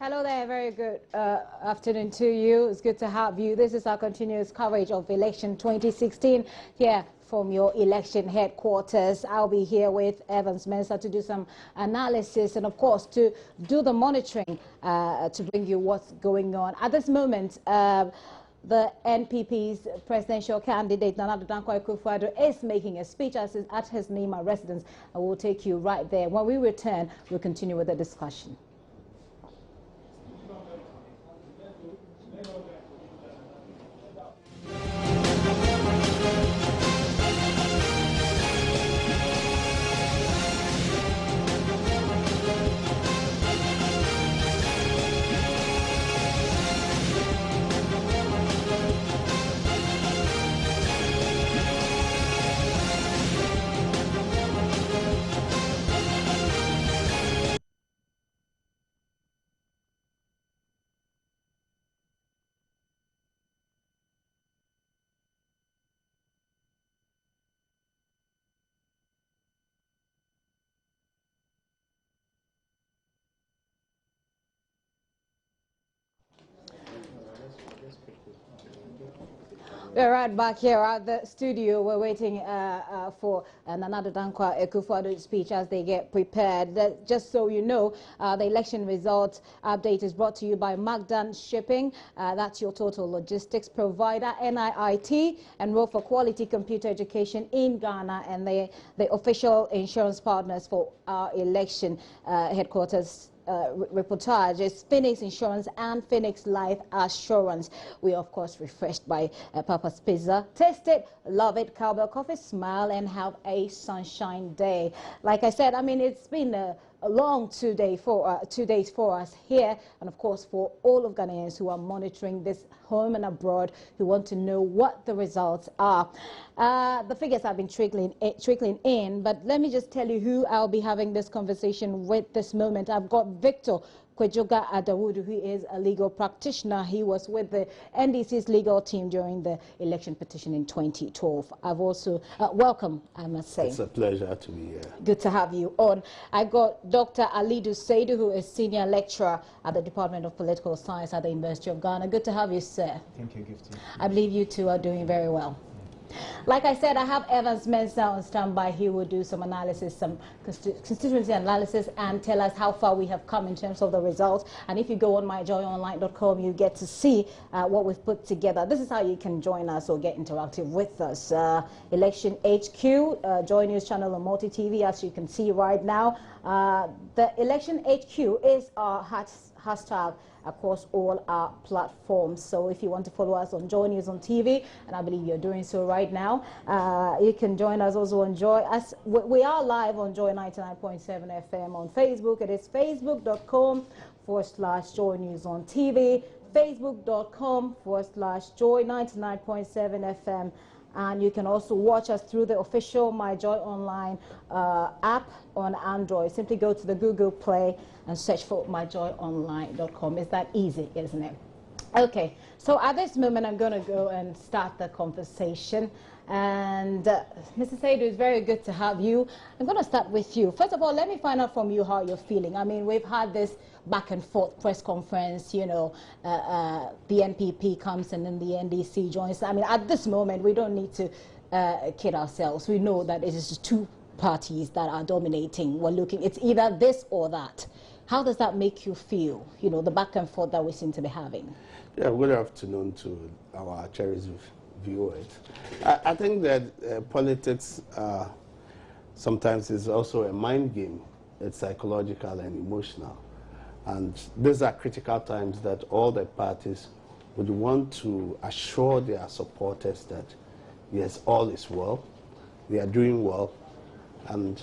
Hello there, very good afternoon to you. It's good to have you. This is our continuous coverage of election 2016 here from your election headquarters. I'll be here with Evans Mensah to do some analysis and, of course, to do the monitoring to bring you what's going on. At this moment, the NPP's presidential candidate, Nana Dankwa Akufo-Addo, is making a speech at his Nima residence, and we'll take you right there. When we return, we'll continue with the discussion. We're right back here at the studio. We're waiting for Nana Dankwa Akufo-Addo's speech as they get prepared. Just so you know, the election results update is brought to you by Magdan Shipping. That's your total logistics provider, NIIT, Enroll for Quality Computer Education in Ghana, and the official insurance partners for our election headquarters. Reportage is Phoenix Insurance and Phoenix Life Assurance. We are, of course, refreshed by Papa's Pizza. Taste it, love it, Cowbell Coffee, smile and have a sunshine day. Like I said, I mean, it's been a long 2 days for us here, and of course for all of Ghanaians who are monitoring this home and abroad, who want to know what the results are. The figures have been trickling in, but let me just tell you who I'll be having this conversation with this moment. I've got Victor Kwejoga Adawudu, who is a legal practitioner. He was with the NDC's legal team during the election petition in 2012. I've also welcome, I must say. It's a pleasure to be here. Good to have you on. I got Dr. Alidu Seidu, who is senior lecturer at the Department of Political Science at the University of Ghana. Good to have you, sir. Thank you, Gifty. I believe you two are doing very well. Like I said, I have Evans Mensah on standby. He will do some analysis, some constituency analysis, and tell us how far we have come in terms of the results. And if you go on myjoyonline.com, you get to see what we've put together. This is how you can join us or get interactive with us. Election HQ, Joy News Channel on Multi TV, as you can see right now. The Election HQ is our hashtag across all our platforms. So if you want to follow us on Joy News on TV, and I believe you're doing so right now, you can join us also on Joy. As we are live on Joy 99.7 FM on Facebook. It is facebook.com/Joy News on TV, facebook.com/Joy 99.7 FM. And you can also watch us through the official My Joy Online app on Android. Simply go to the Google Play and search for myjoyonline.com. It's that easy, isn't it? Okay, so at this moment, I'm going to go and start the conversation. And Mr. Seidu, it's very good to have you. I'm going to start with you. First of all, let me find out from you how you're feeling. I mean, we've had this back and forth press conference, you know, the NPP comes and then the NDC joins. I mean, at this moment, we don't need to kid ourselves. We know that it is just two parties that are dominating. We're looking, it's either this or that. How does that make you feel, you know, the back and forth that we seem to be having? Yeah, good afternoon to our cherished viewers. I think that politics sometimes is also a mind game. It's psychological and emotional. And these are critical times that all the parties would want to assure their supporters that, yes, all is well, they are doing well. And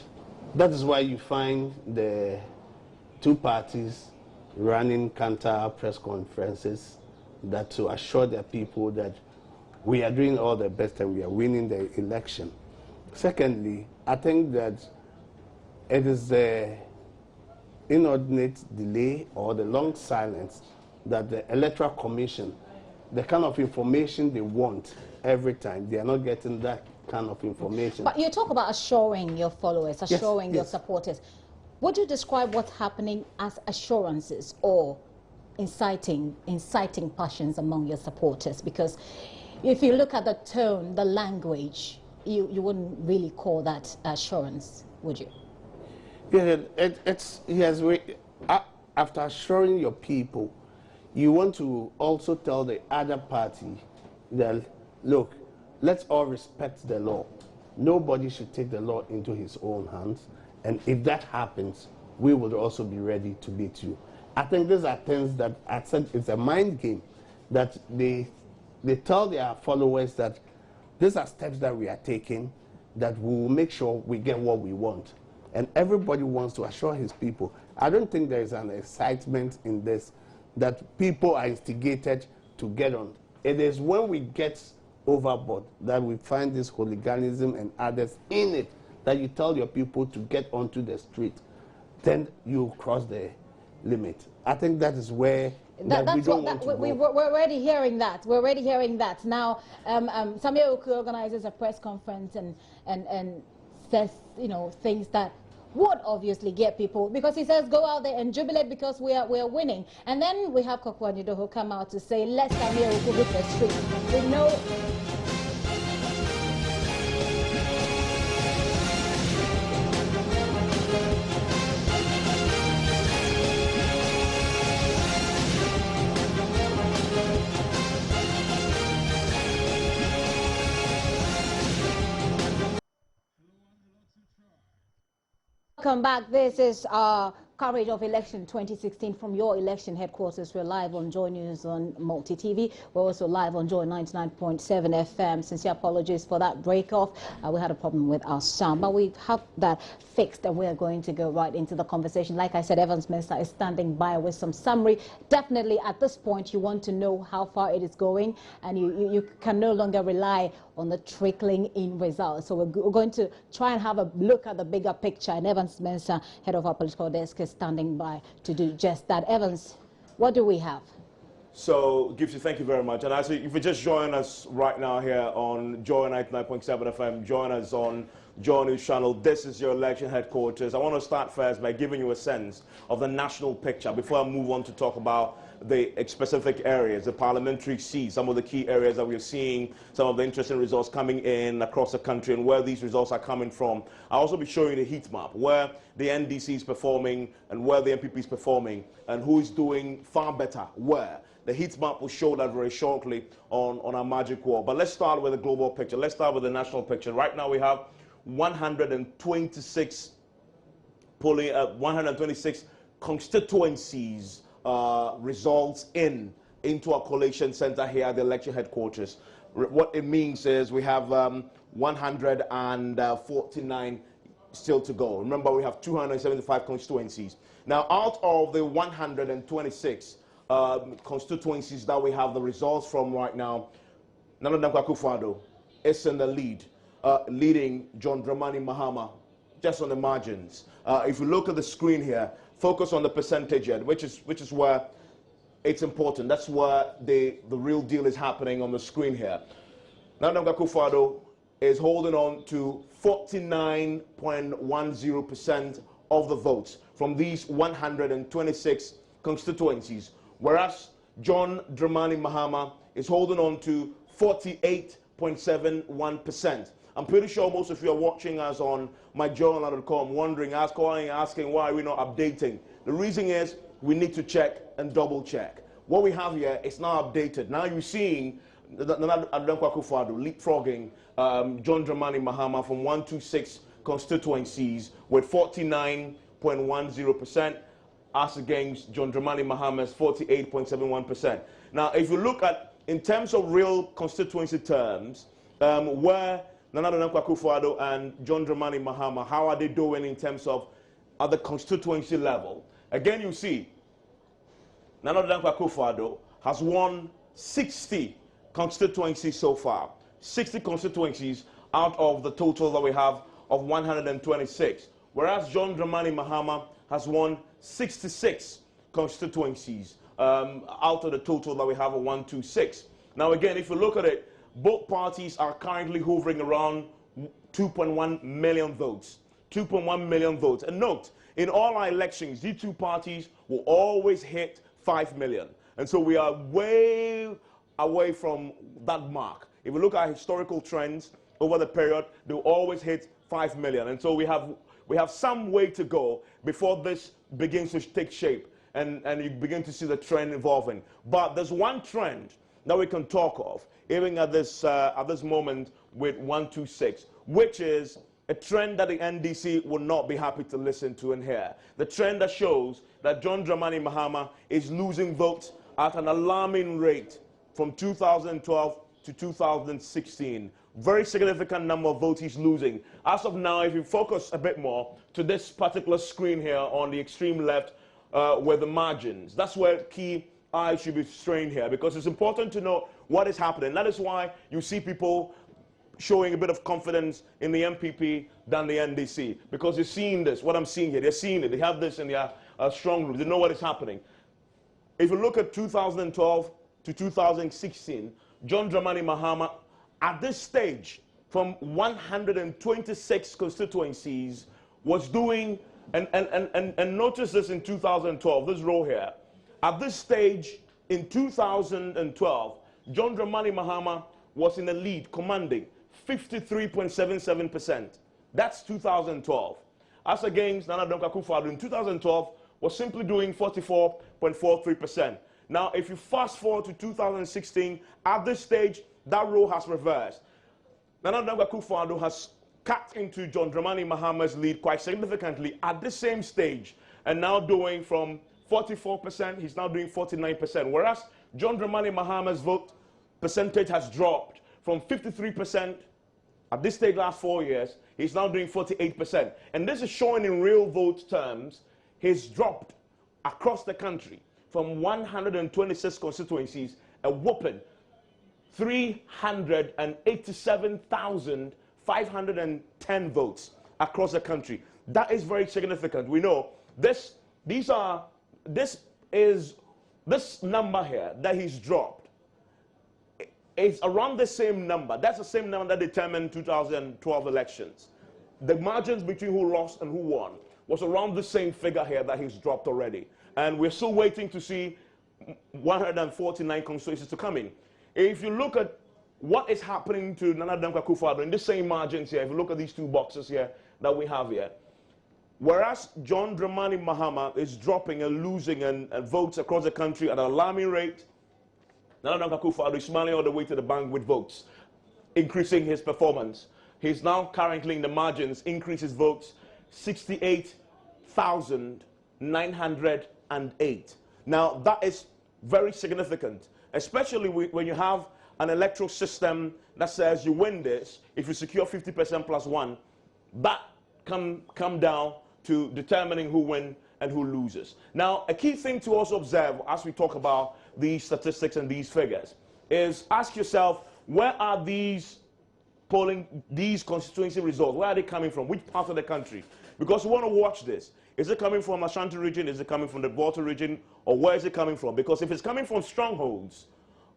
that is why you find the two parties running counter press conferences that to assure their people that we are doing all the best and we are winning the election. Secondly, I think that it is the inordinate delay or the long silence that the Electoral Commission, the kind of information they want every time, they are not getting that kind of information. But you talk about assuring your followers, assuring yes, your supporters. Would you describe what's happening as assurances, or inciting passions among your supporters? Because if you look at the tone, the language, you wouldn't really call that assurance, would you? Yeah, after assuring your people, you want to also tell the other party that, look, let's all respect the law. Nobody should take the law into his own hands. And if that happens, we will also be ready to beat you. I think these are things that I said it's a mind game that they tell their followers that these are steps that we are taking that we will make sure we get what we want. And everybody wants to assure his people. I don't think there is an excitement in this that people are instigated to get on. It is when we get overboard that we find this hooliganism and others in it, that you tell your people to get onto the street. Then you cross the limit. I think that is where we don't want to go. We're already hearing that. We're already hearing that. Now, Samuel Oku organizes a press conference and says, things that would obviously get people, because he says go out there and jubilate because we are winning. And then we have Kokwanido who come out to say let Samuel Oku hit the street. We know. Welcome back. This is our coverage of election 2016 from your election headquarters. We're live on Joy News on Multi TV. We're also live on Joy 99.7 FM. Sincere apologies for that break off. We had a problem with our sound, but we have that fixed and we're going to go right into the conversation. Like I said, Evans Mensah is standing by with some summary. Definitely at this point you want to know how far it is going, and you can no longer rely on the trickling in results. So we're going to try and have a look at the bigger picture, and Evans Mensah, head of our political desk, is standing by to do just that. Evans, what do we have? So, Gipsy, thank you very much. And actually, if you just join us right now here on Joy 99.7 FM, join us on Joy News Channel. This is your election headquarters. I want to start first by giving you a sense of the national picture before I move on to talk about the specific areas, the parliamentary seats, some of the key areas that we're seeing, some of the interesting results coming in across the country and where these results are coming from. I'll also be showing you the heat map, where the NDC is performing and where the MPP is performing and who is doing far better where. The heat map will show that very shortly on our magic wall. But let's start with the global picture. Let's start with the national picture. Right now we have 126 constituencies results into our collation center here at the election headquarters. What it means is we have 149 still to go. Remember, we have 275 constituencies. Now, out of the 126 constituencies that we have the results from right now, Nana Dankwa Akufo-Addo is in the lead, leading John Dramani Mahama just on the margins. If you look at the screen here, focus on the percentage yet, which is where it's important. That's where the real deal is happening on the screen here. Nana Dankwa Akufo-Addo is holding on to 49.10% of the votes from these 126 constituencies, whereas John Dramani Mahama is holding on to 48.71%. I'm pretty sure most of you are watching us on myjournal.com, wondering, asking why we're not updating. The reason is we need to check and double check. What we have here is now updated. Now you're seeing Nana Dankwa Akufo-Addo leapfrogging John Dramani Mahama from 126 constituencies with 49.10%. as against John Dramani Mahama's 48.71%. Now, if you look at, in terms of real constituency terms, where Nana Dankwa Akufo-Addo and John Dramani Mahama, how are they doing in terms of at the constituency level? Again, you see, Nana Dankwa Akufo-Addo has won 60 constituencies so far. 60 constituencies out of the total that we have of 126. Whereas John Dramani Mahama has won 66 constituencies out of the total that we have of 126. Now again, if you look at it, both parties are currently hovering around 2.1 million votes. 2.1 million votes. And note, in all our elections, these two parties will always hit 5 million. And so we are way away from that mark. If we look at historical trends over the period, they always hit 5 million. And so we have some way to go before this begins to take shape and you begin to see the trend evolving. But there's one trend that we can talk of, even at this moment with 126, which is a trend that the NDC will not be happy to listen to and hear. The trend that shows that John Dramani Mahama is losing votes at an alarming rate from 2012 to 2016. Very significant number of votes he's losing. As of now, if you focus a bit more to this particular screen here on the extreme left with the margins, that's where key eyes should be strained here, because it's important to know what is happening. That is why you see people showing a bit of confidence in the MPP than the NDC, because they're seeing this, what I'm seeing here, they're seeing it, they have this in their strong room, they know what is happening. If you look at 2012 to 2016, John Dramani Mahama, at this stage, from 126 constituencies, was doing, and notice this in 2012, this row here, at this stage in 2012, John Dramani Mahama was in the lead, commanding 53.77%. That's 2012. As against Nana Dankwa Akufo-Addo in 2012 was simply doing 44.43%. Now, if you fast forward to 2016, at this stage, that role has reversed. Nana Dankwa Akufo-Addo has cut into John Dramani Mahama's lead quite significantly at the same stage, and now doing from 44%, he's now doing 49%. Whereas John Dramani Mahama's vote percentage has dropped from 53% at this stage last 4 years, he's now doing 48%. And this is showing in real vote terms, he's dropped across the country from 126 constituencies, a whopping 387,510 votes across the country. That is very significant. We know this number here that he's dropped is around the same number. That's the same number that determined 2012 elections. The margins between who lost and who won was around the same figure here that he's dropped already. And we're still waiting to see 149 constituencies to come in. If you look at what is happening to Nana Dankwa Akufo-Addo in the same margins here, if you look at these two boxes here that we have here, whereas John Dramani Mahama is dropping and losing and votes across the country at an alarming rate, Nana Dankwa Akufo-Addo is smiling all the way to the bank with votes, increasing his performance. He's now currently in the margins, increases votes 68,908. Now, that is very significant, especially when you have an electoral system that says you win this if you secure 50% plus one. That come down to determining who wins and who loses. Now, a key thing to also observe as we talk about these statistics and these figures is ask yourself, where are these constituency results, where are they coming from? Which part of the country? Because we want to watch this. Is it coming from Ashanti region? Is it coming from the Volta region? Or where is it coming from? Because if it's coming from strongholds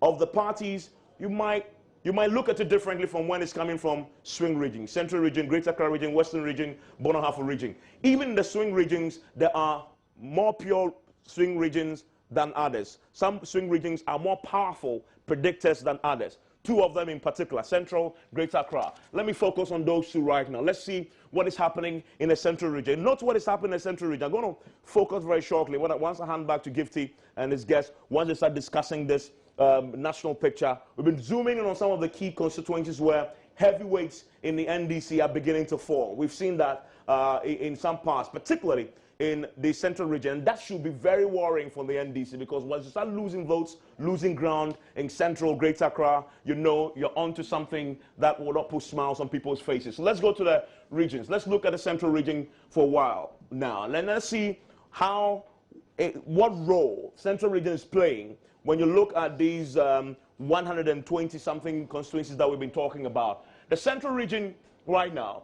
of the parties, you might look at it differently from when it's coming from swing regions, Central region, Greater Accra region, Western region, Bono Hafo region. Even in the swing regions, there are more pure swing regions than others. Some swing regions are more powerful predictors than others. Two of them in particular, Central, Greater Accra. Let me focus on those two right now. Let's see what is happening in the Central region. Note what is happening in the Central region. I'm going to focus very shortly. Once I hand back to Gifty and his guests, once they start discussing this national picture, we've been zooming in on some of the key constituencies where heavyweights in the NDC are beginning to fall. We've seen that in some parts, particularly in the Central region. That should be very worrying for the NDC, because once you start losing votes, losing ground in Central, Greater Accra, you know you're onto something that will not put smiles on people's faces. So let's go to the regions. Let's look at the Central region for a while now. And let's see what role Central region is playing when you look at these 120-something constituencies that we've been talking about. The Central region right now,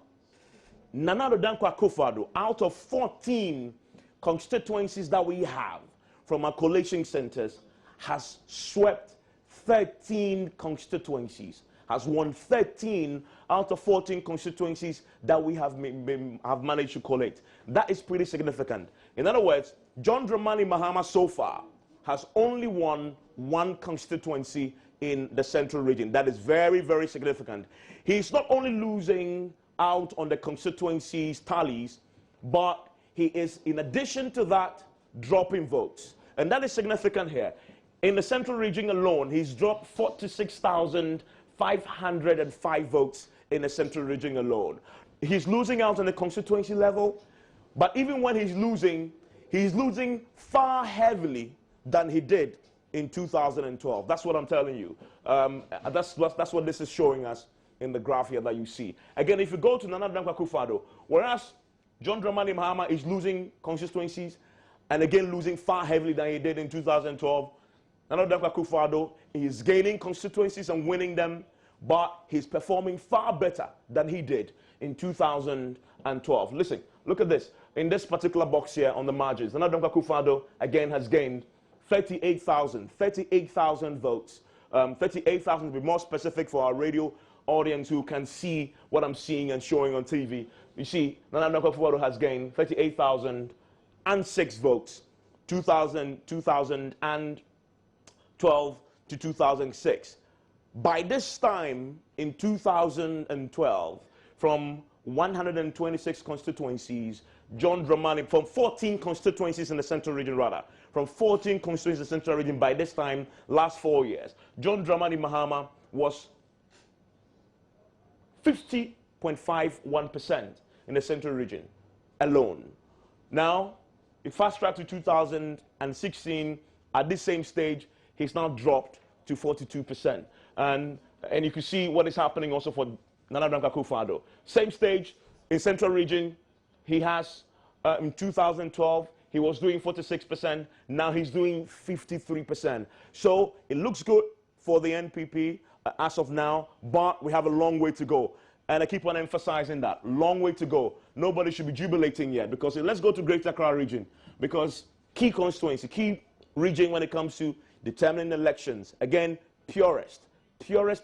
Nana Dankwa Akufo-Addo, out of 14 constituencies that we have from our collation centers, has swept 13 constituencies, has won 13 out of 14 constituencies that we have managed to collate. That is pretty significant. In other words, John Dramani Mahama so far has only won one constituency in the central region. That is very, very significant. He's not only losing out on the constituencies tallies, but he is, in addition to that, dropping votes. And that is significant here. In the central region alone, he's dropped 46,505 votes in the central region alone. He's losing out on the constituency level, but even when he's losing far heavily than he did in 2012. That's what I'm telling you. That's what this is showing us in the graph here that you see. Again, if you go to Nana Dankwa Akufo-Addo, whereas John Dramani Mahama is losing constituencies and again losing far heavily than he did in 2012, Nana Dankwa Akufo-Addo is gaining constituencies and winning them, but he's performing far better than he did in 2012. Listen, look at this. In this particular box here on the margins, Nana Dankwa Akufo-Addo again has gained 38,000 votes. 38,000 to be more specific for our radio audience who can see what I'm seeing and showing on TV. You see, Nana Dankwa Akufo-Addo has gained 38,006 votes, 2012 to 2006. By this time in 2012, from 126 constituencies, John Dramani, from 14 constituencies in the central region rather, from 14 constituencies in the central region by this time, last 4 years, John Dramani Mahama was 50.51% in the central region alone. Now, if fast track to 2016, at this same stage, he's now dropped to 42%. And you can see what is happening also for Nana Dankwa Akufo-Addo. Same stage in central region, he has, in 2012, he was doing 46%. Now he's doing 53%. So it looks good for the NPP as of now, but we have a long way to go. And I keep on emphasizing that. Long way to go. Nobody should be jubilating yet, because let's go to Greater Accra region, because key constituency, key region when it comes to determining elections. Again, purest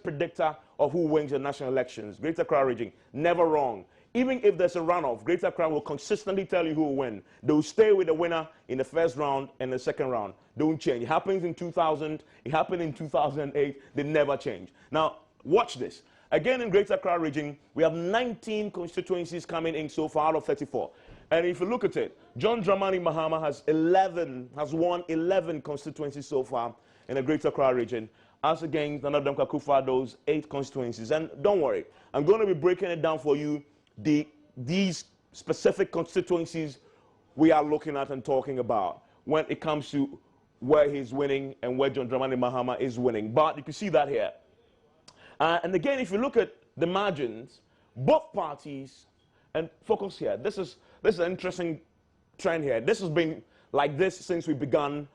predictor of who wins the national elections. Greater Accra region, never wrong. Even if there's a runoff, Greater Accra will consistently tell you who will win. They will stay with the winner in the first round and the second round. Don't change. It happens in 2000. It happened in 2008. They never change. Now, watch this. Again, in Greater Accra region, we have 19 constituencies coming in so far out of 34. And if you look at it, John Dramani Mahama has won 11 constituencies so far in the Greater Accra region, as against Nana Dankwa Akufo-Addo's 8 constituencies. And don't worry, I'm going to be breaking it down for you, these specific constituencies we are looking at and talking about when it comes to where he's winning and where John Dramani Mahama is winning. But you can see that here. And again, if you look at the margins, both parties, and focus here, this is an interesting trend here. This has been like this since we began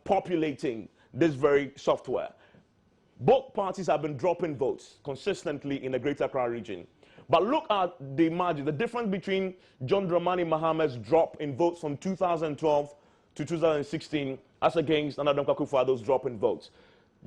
populating this very software. Both parties have been dropping votes consistently in the Greater Accra region. But look at the margin, the difference between John Dramani Mahama's drop in votes from 2012 to 2016 as against Nana Dankwa Akufo-Addo's drop in votes.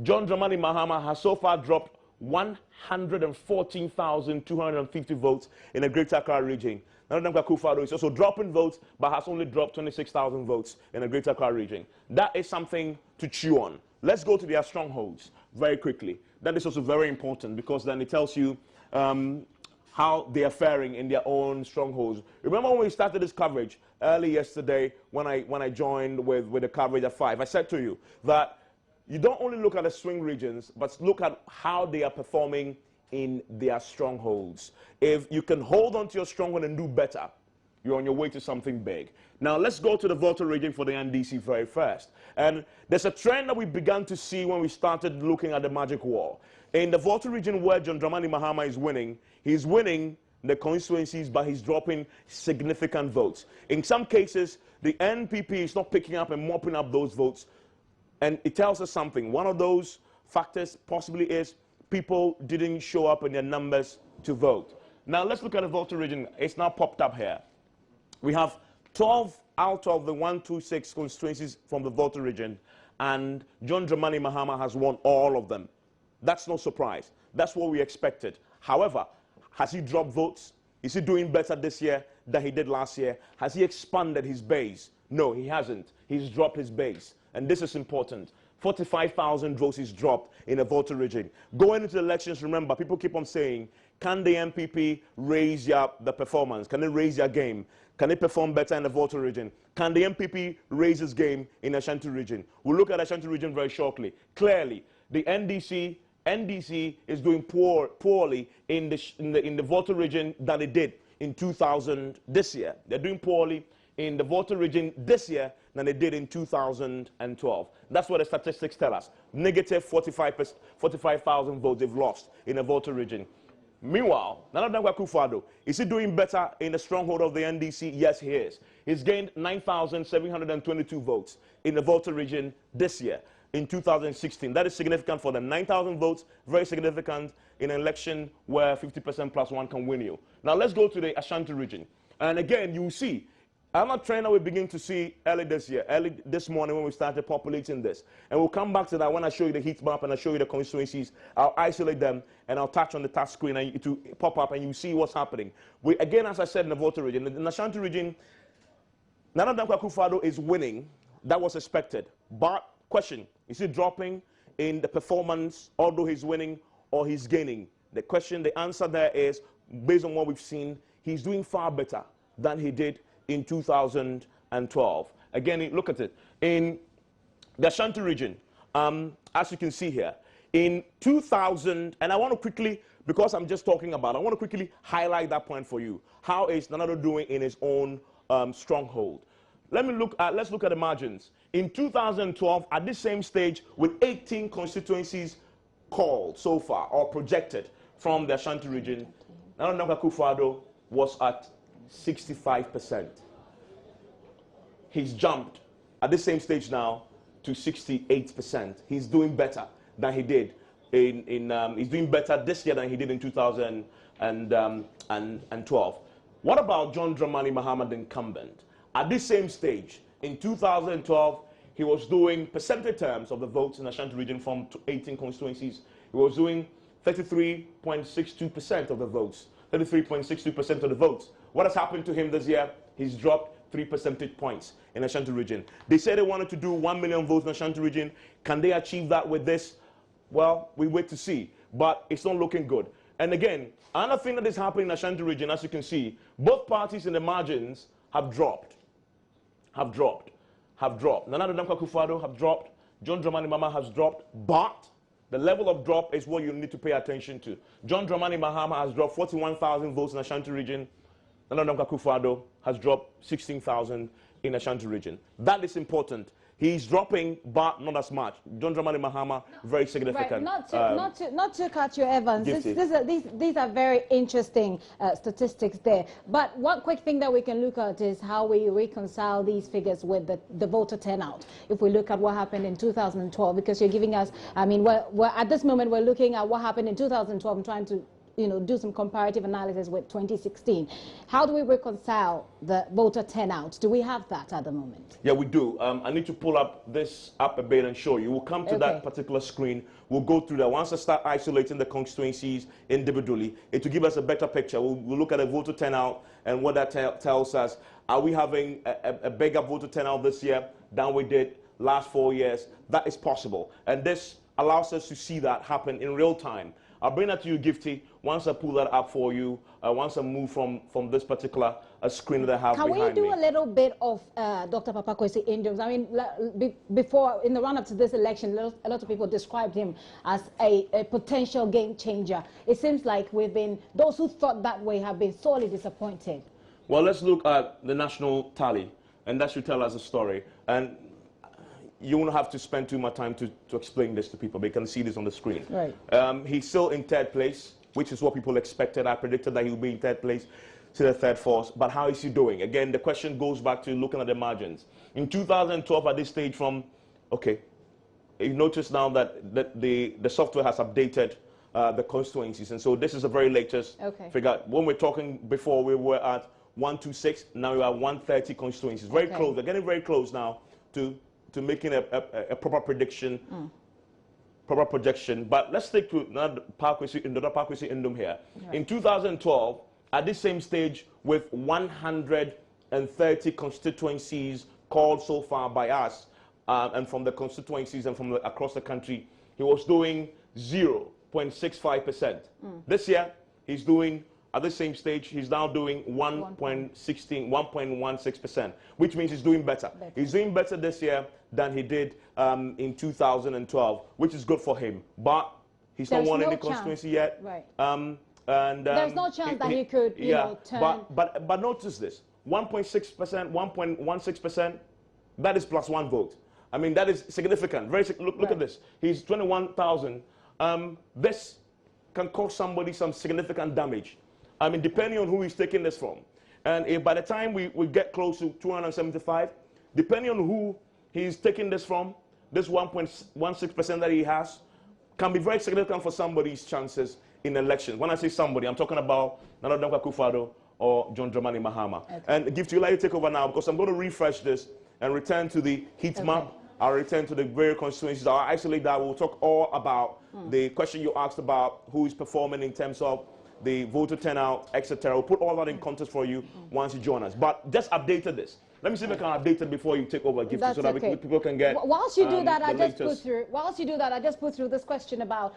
John Dramani Mahama has so far dropped 114,250 votes in the Greater Accra region. Nana Dankwa Akufo-Addo is also dropping votes, but has only dropped 26,000 votes in the Greater Accra region. That is something to chew on. Let's go to their strongholds very quickly. That is also very important, because then it tells you how they are faring in their own strongholds. Remember when we started this coverage early yesterday when I joined with the coverage at 5, I said to you that you don't only look at the swing regions, but look at how they are performing in their strongholds. If you can hold on to your stronghold and do better, you're on your way to something big. Now, let's go to the Volta region for the NDC very first. And there's a trend that we began to see when we started looking at the magic wall. In the Volta region where John Dramani Mahama is winning, he's winning the constituencies, but he's dropping significant votes. In some cases, the NPP is not picking up and mopping up those votes. And it tells us something. One of those factors possibly is people didn't show up in their numbers to vote. Now, let's look at the Volta region. It's now popped up here. We have 12 out of the 126 constituencies from the Volta region, and John Dramani Mahama has won all of them. That's no surprise. That's what we expected. However, has he dropped votes? Is he doing better this year than he did last year? Has he expanded his base? No, he hasn't. He's dropped his base. and this is important. 45,000 votes is dropped in a voter region. Going into the elections, remember, people keep on saying, can the MPP raise the performance? Can they raise their game? Can they perform better in the voter region? Can the MPP raise its game in the Ashanti region? We'll look at the Ashanti region very shortly. Clearly, the NDC is doing poorly in the voter region than it did in 2000 this year. They're doing poorly in the voter region this year than they did in 2012. That's what the statistics tell us. Negative 45,000 votes they've lost in the voter region. Meanwhile, Nana Dankwa Akufo-Addo, is he doing better in the stronghold of the NDC? Yes, he is. He's gained 9,722 votes in the voter region this year, in 2016. That is significant for them. 9,000 votes, very significant in an election where 50% plus one can win you. Now let's go to the Ashanti region. And again, you see, another trend that we begin to see early this morning when we started populating this. And we'll come back to that when I show you the heat map and I show you the constituencies. I'll isolate them and I'll touch on the touch screen and it will pop up and you see what's happening. Again, as I said in the voter region, in the Ashanti region, Nana Dankwa Akufo-Addo is winning. That was expected. But question, is he dropping in the performance, although he's winning, or he's gaining? The answer there is, based on what we've seen, he's doing far better than he did in 2012. Again, look at it. In the Ashanti region, as you can see here, in 2000, and I want to quickly, because I'm just talking about, I want to quickly highlight that point for you. How is Nanado doing in his own stronghold? Let's look at the margins. In 2012, at this same stage, with 18 constituencies called so far, or projected from the Ashanti region, Nana Dankwa Akufo-Addo was at 65%. He's jumped at the same stage now to 68%. He's doing better than he did he's doing better this year than he did in 2012. What about John Dramani Mahama, the incumbent? At this same stage, in 2012, he was doing percentage terms of the votes in the Ashanti region from 18 constituencies. He was doing 33.62% of the votes. 33.62% of the votes. What has happened to him this year? He's dropped 3 percentage points in the Ashanti region. They said they wanted to do 1 million votes in the Ashanti region. Can they achieve that with this? Well, we wait to see. But it's not looking good. And again, another thing that is happening in the Ashanti region, as you can see, both parties in the margins have dropped. Nana Dankwa Akufo-Addo have dropped. John Dramani Mahama has dropped. But the level of drop is what you need to pay attention to. John Dramani Mahama has dropped 41,000 votes in the Ashanti region. Nana Dankwa Akufo-Addo has dropped 16,000 in the Ashanti region. That is important. He's dropping, but not as much. John Dramani Mahama, very significant. Right. Not to cut you, Evans. These are very interesting statistics there. But one quick thing that we can look at is how we reconcile these figures with the voter turnout. If we look at what happened in 2012, because you're giving us, I mean, we're at this moment we're looking at what happened in 2012 and trying to do some comparative analysis with 2016. How do we reconcile the voter turnout? Do we have that at the moment? Yeah, we do. I need to pull this up a bit and show you. We'll come to that particular screen. We'll go through that. Once I start isolating the constituencies individually, it will give us a better picture. We'll look at the voter turnout and what that tells us. Are we having a bigger voter turnout this year than we did last 4 years? That is possible. And this allows us to see that happen in real time. I'll bring that to you, Gifty, once I pull that up for you, once I move from this particular screen that I have behind me. Can we do a little bit of Dr. Papa Kwesi Indums? I mean, before, in the run-up to this election, a lot of people described him as a potential game changer. It seems like those who thought that way have been sorely disappointed. Well, let's look at the national tally, and that should tell us a story. And you won't have to spend too much time to explain this to people. They can see this on the screen. Right. He's still in third place, which is what people expected. I predicted that he would be in third place to the third force. But how is he doing? Again, the question goes back to looking at the margins. In 2012, at this stage you notice now that the software has updated the constituencies. And so this is the very latest figure. When we're talking before, we were at 126. Now we are 130 constituencies. Very close. They're getting very close now to making a proper prediction, proper projection. But let's stick to Dr. Kwesi Indum here. Right. In 2012, at this same stage, with 130 constituencies called so far by us, and from the constituencies and from across the country, he was doing 0.65%. This year, he's doing, at the same stage, he's now doing 1.16%, which means he's doing better. He's doing better this year than he did in 2012, which is good for him. But he's not won any constituency yet. Right. There's no chance that he could, you know, turn. But notice this: 1.6%, 1.16%. That is plus 1 vote. I mean, that is significant. Look at this. He's 21,000. This can cause somebody some significant damage. I mean, depending on who he's taking this from. And if by the time we get close to 275, depending on who he's taking this from, this 1.16% that he has can be very significant for somebody's chances in elections. When I say somebody, I'm talking about Nana Dankwa Akufo-Addo or John Dramani Mahama. Okay. And Gift, you like to take over now because I'm going to refresh this and return to the heat map. I'll return to the various constituencies. I'll isolate that. We'll talk all about the question you asked about who is performing in terms of the voter turnout, etc. We'll put all that in context for you once you join us. But just updated this. Let me see if I can update it before you take over, Gift, so that people can get. Whilst you do that, I just put through this question about,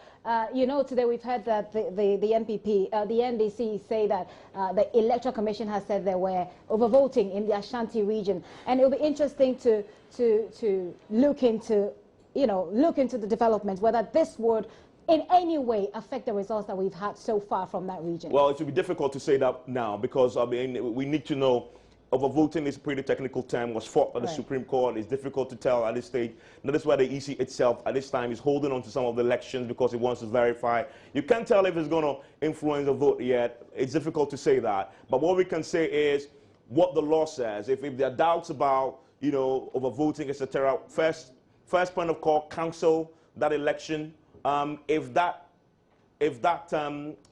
you know, today we've heard that the NPP, the NDC say that the Electoral Commission has said there were overvoting in the Ashanti region, and it'll be interesting to look into, you know, the developments, whether this would in any way affect the results that we've had so far from that region. Well, it would be difficult to say that now because I mean we need to know. Overvoting is a pretty technical term, was fought by the Supreme Court. It's difficult to tell at this stage. That is why the EC itself at this time is holding on to some of the elections because it wants to verify. You can't tell if it's going to influence the vote yet. It's difficult to say that. But what we can say is what the law says. If there are doubts about, you know, overvoting, etc., first point of call, cancel that election. If that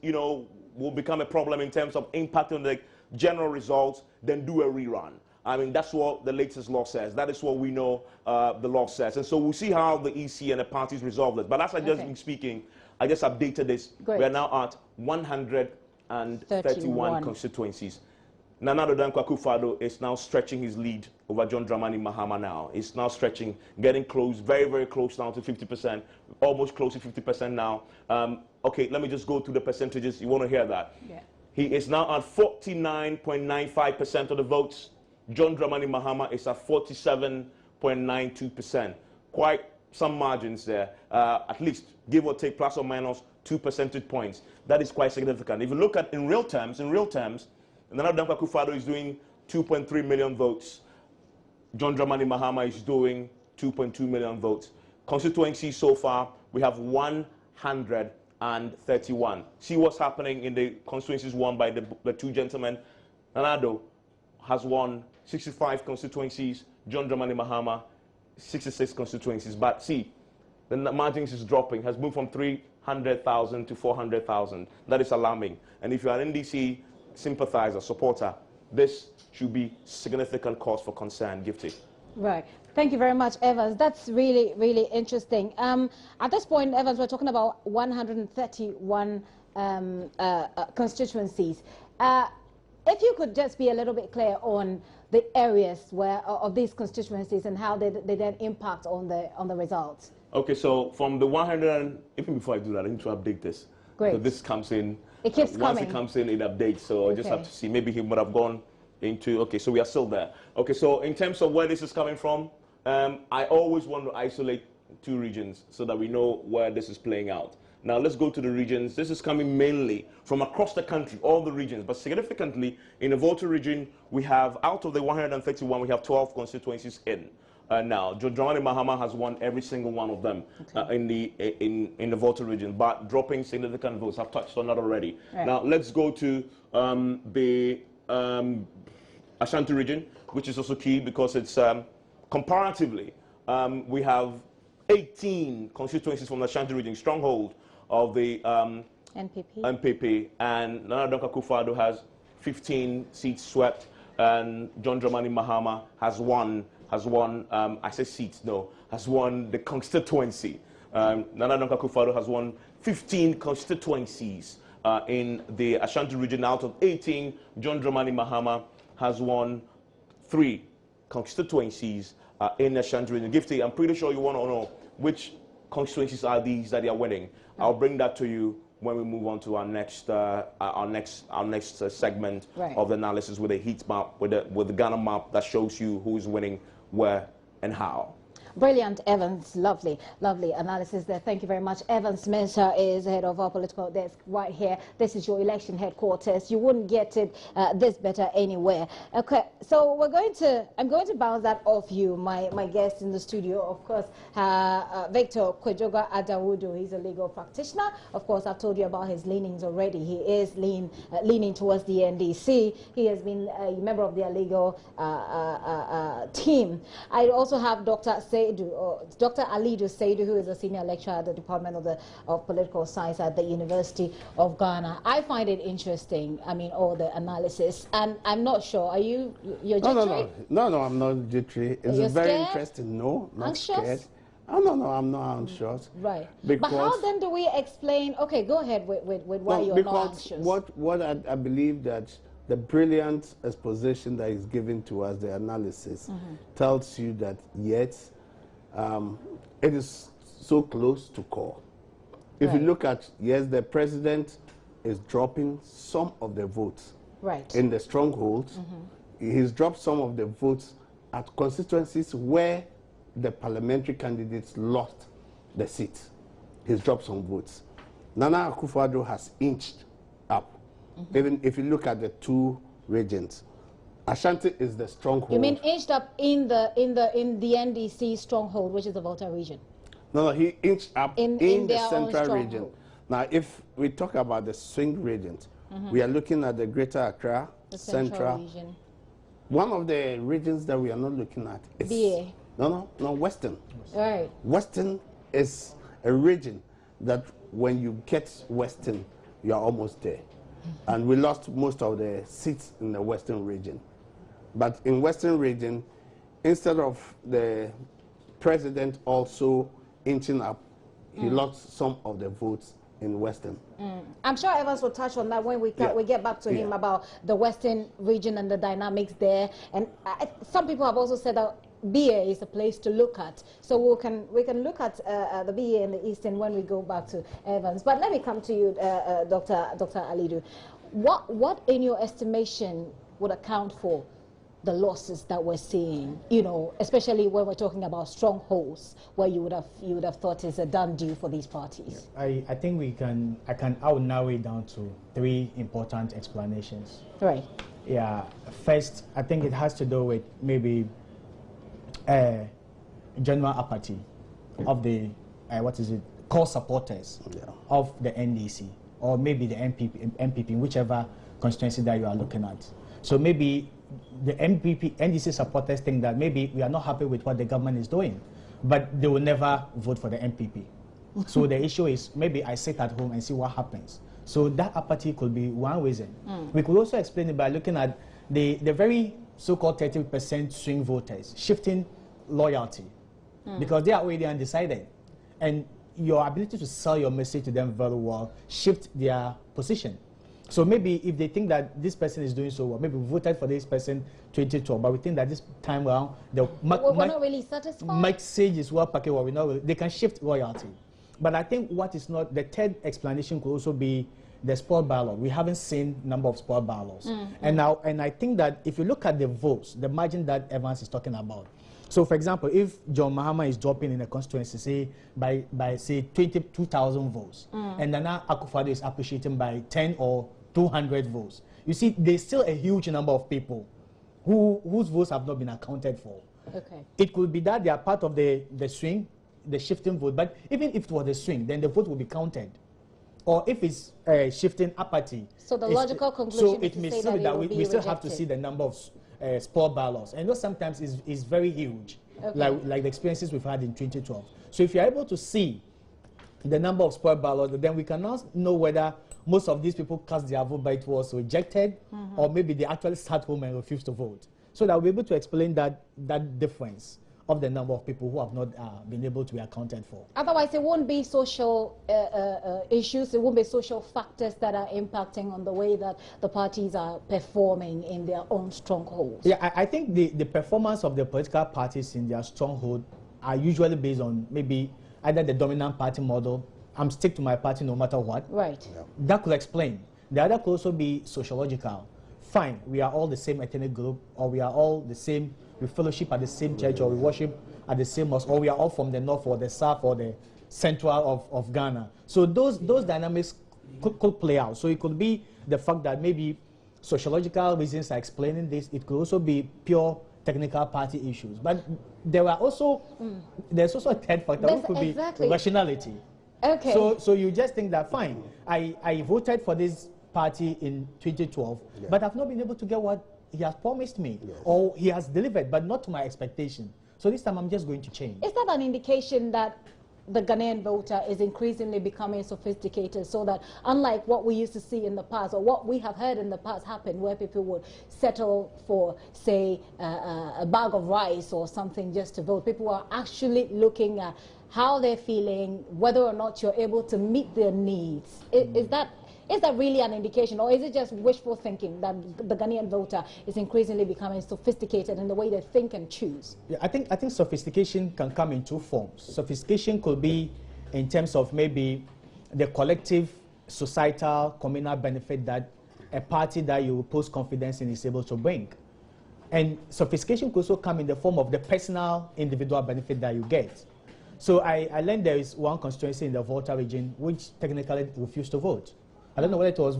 you know, will become a problem in terms of impact on the general results, then do a rerun. I mean, that's what the latest law says. That is what we know the law says. And so we'll see how the EC and the parties resolve this. But as I just been speaking, I just updated this. Great. We are now at 131 constituencies. Nana Dankwa Akufo-Addo is now stretching his lead over John Dramani Mahama now. It's now stretching, getting close, very, very close now to 50%, almost close to 50% now. Okay, let me just go through the percentages. You want to hear that? Yeah. He is now at 49.95% of the votes. John Dramani Mahama is at 47.92%. Quite some margins there, at least give or take plus or minus 2 percentage points. That is quite significant. If you look at in real terms, Nana Dankwa Akufo-Addo is doing 2.3 million votes. John Dramani Mahama is doing 2.2 million votes. Constituencies so far, we have 131. See what's happening in the constituencies won by the two gentlemen. Nana has won 65 constituencies. John Dramani Mahama, 66 constituencies. But see, the margins is dropping, has moved from 300,000 to 400,000. That is alarming. And if you are an NDC sympathizer, supporter, this should be significant cause for concern. Gifty. Right. Thank you very much, Evans. That's really, really interesting. At this point, Evans, we're talking about 131 constituencies. If you could just be a little bit clear on the areas where of these constituencies and how they then impact on the results. Okay, so from the 100, even before I do that, I need to update this. Great. So this comes in. It keeps coming. Once it comes in, it updates. So I just have to see. Maybe he would have gone into. Okay, so we are still there. Okay, so in terms of where this is coming from, I always want to isolate two regions so that we know where this is playing out. Now let's go to the regions. This is coming mainly from across the country, all the regions, but significantly in the Volta region, we have out of the 131, we have 12 constituencies in. Now, John Dramani Mahama has won every single one of them in the Volta region, but dropping significant votes. I've touched on that already. Right. Now let's go to the Ashanti region, which is also key because it's comparatively we have 18 constituencies from the Ashanti region, Stronghold of the NPP, and Nana Dankwa Akufo-Addo has 15 seats swept, and John Dramani Mahama has won. I say seats, no, has won the constituency. Nana Dankwa Akufo-Addo has won 15 constituencies in the Ashanti region. Out of 18, John Dramani Mahama has won 3 constituencies in the Ashanti region. Gifty, I'm pretty sure you want to know which constituencies are these that they are winning. I'll bring that to you when we move on to our next segment of the analysis with a heat map, with the Ghana map that shows you who is winning where and how. Brilliant, Evans. Lovely, lovely analysis there. Thank you very much. Evans Mensah is head of our political desk right here. This is your election headquarters. You wouldn't get it this better anywhere. Okay, so I'm going to bounce that off you, my guest in the studio, of course, Victor Kwejoga Adawudu. He's a legal practitioner. Of course, I've told you about his leanings already. He is leaning towards the NDC. He has been a member of their legal team. I also have Dr. Alidu Seidu, who is a senior lecturer at the Department of Political Science at the University of Ghana. I find it interesting. I mean, all the analysis, and I'm not sure. Are you're jittery? No, I'm not jittery. It's very scared? Interesting. No, not Anxious? Scared. Oh, no, I'm not anxious. Right. Because but how then do we explain? Okay, go ahead with why you're not anxious. What I believe that the brilliant exposition that is given to us, the analysis, tells you that yet it is so close to call. If you look at, yes, the president is dropping some of the votes in the stronghold. He's dropped some of the votes at constituencies where the parliamentary candidates lost the seat. He's dropped some votes. Nana Akufo-Addo has inched up. Even if you look at the two regions, Ashanti is the stronghold. You mean inched up in the NDC stronghold, which is the Volta region? No, he inched up in the central region. Stronghold. Now, if we talk about the swing regions, we are looking at the Greater Accra, The central region. One of the regions that we are not looking at is BA. No, Western. Right. Western is a region that when you get Western, you are almost there. And we lost most of the seats in the Western region. But in Western region, instead of the president also inching up, he lost some of the votes in Western. I'm sure Evans will touch on that when we get back to him about the Western region and the dynamics there. And some people have also said that BA is a place to look at. So we can look at the BA and the Eastern when we go back to Evans. But let me come to you, Dr. Alidu. What in your estimation would account for the losses that we're seeing, you know, especially when we're talking about strongholds, where you would have thought is a done deal for these parties? I think I would narrow it down to three important explanations. Right. Yeah. First, I think it has to do with maybe general apathy of the core supporters of the NDC, or maybe the MPP, whichever constituency that you are looking at. So maybe the NDC supporters think that maybe we are not happy with what the government is doing, but they will never vote for the MPP. So the issue is maybe I sit at home and see what happens. So that apathy could be one reason. We could also explain it by looking at the very so-called 30% swing voters shifting loyalty because they are already undecided. And your ability to sell your message to them very well shift their position. So maybe if they think that this person is doing so well, maybe we voted for this person 2012, but we think that this time around we're not really satisfied. Message is well packaged, or they can shift loyalty. But I think what is not the third explanation could also be the spoiled ballot. We haven't seen number of spoiled ballots, and I think that if you look at the votes, the margin that Evans is talking about. So, for example, if John Mahama is dropping in a constituency, say by say 22,000 votes, and Nana Akufo-Addo is appreciating by 10 or 200 votes, you see, there's still a huge number of people whose votes have not been accounted for. Okay. It could be that they are part of the swing, the shifting vote, but even if it was a swing, then the vote will be counted. Or if it's shifting apathy. So the logical conclusion is to say that we still have to see the number of spoiled ballots. And those sometimes is very huge, like the experiences we've had in 2012. So if you're able to see the number of spoiled ballots, then we can now know whether most of these people cast their vote, but it was rejected, or maybe they actually sat home and refused to vote. So that we're able to explain that difference of the number of people who have not been able to be accounted for. Otherwise, it won't be social issues, it won't be social factors that are impacting on the way that the parties are performing in their own strongholds. Yeah, I think the performance of the political parties in their stronghold are usually based on maybe either the dominant party model, I'm stick to my party no matter what. Right. Yeah. That could explain. The other could also be sociological. Fine, we are all the same ethnic group, or we are all the same, we fellowship at the same church, or we worship at the same mosque, or we are all from the north or the south or the central of Ghana. So those dynamics could play out. So it could be the fact that maybe sociological reasons are explaining this. It could also be pure technical party issues. But there's also a third factor, which could be rationality. Okay. So you just think that, fine, I voted for this party in 2012, but I've not been able to get what he has promised me, or he has delivered, but not to my expectation. So this time I'm just going to change. Is that an indication that the Ghanaian voter is increasingly becoming sophisticated, so that unlike what we used to see in the past, or what we have heard in the past happen, where people would settle for, say, a bag of rice or something just to vote, people are actually looking at how they're feeling, whether or not you're able to meet their needs. Is that really an indication, or is it just wishful thinking that the Ghanaian voter is increasingly becoming sophisticated in the way they think and choose? Yeah, I think sophistication can come in two forms. Sophistication could be in terms of maybe the collective, societal, communal benefit that a party that you post confidence in is able to bring. And sophistication could also come in the form of the personal, individual benefit that you get. So I learned there is one constituency in the Volta region which technically refused to vote. I don't know whether it was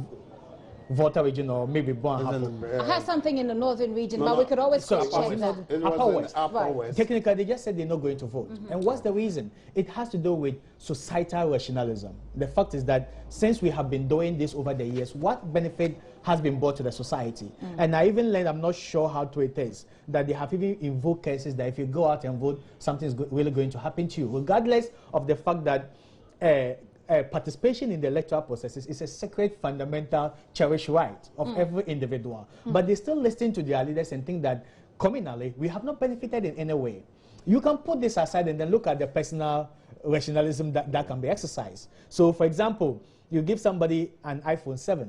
Volta region or maybe Buan. I had something in the northern region, but we could always check that. It was Upper West. Technically, they just said they're not going to vote. And what's the reason? It has to do with societal rationalism. The fact is that since we have been doing this over the years, what benefit has been brought to the society? And I even learned, I'm not sure how true it is, that they have even invoked cases that if you go out and vote, something's really going to happen to you, regardless of the fact that participation in the electoral processes is a sacred, fundamental, cherished right of every individual. But they still listen to their leaders and think that communally we have not benefited in any way. You can put this aside and then look at the personal rationalism that can be exercised. So, for example, you give somebody an iPhone 7.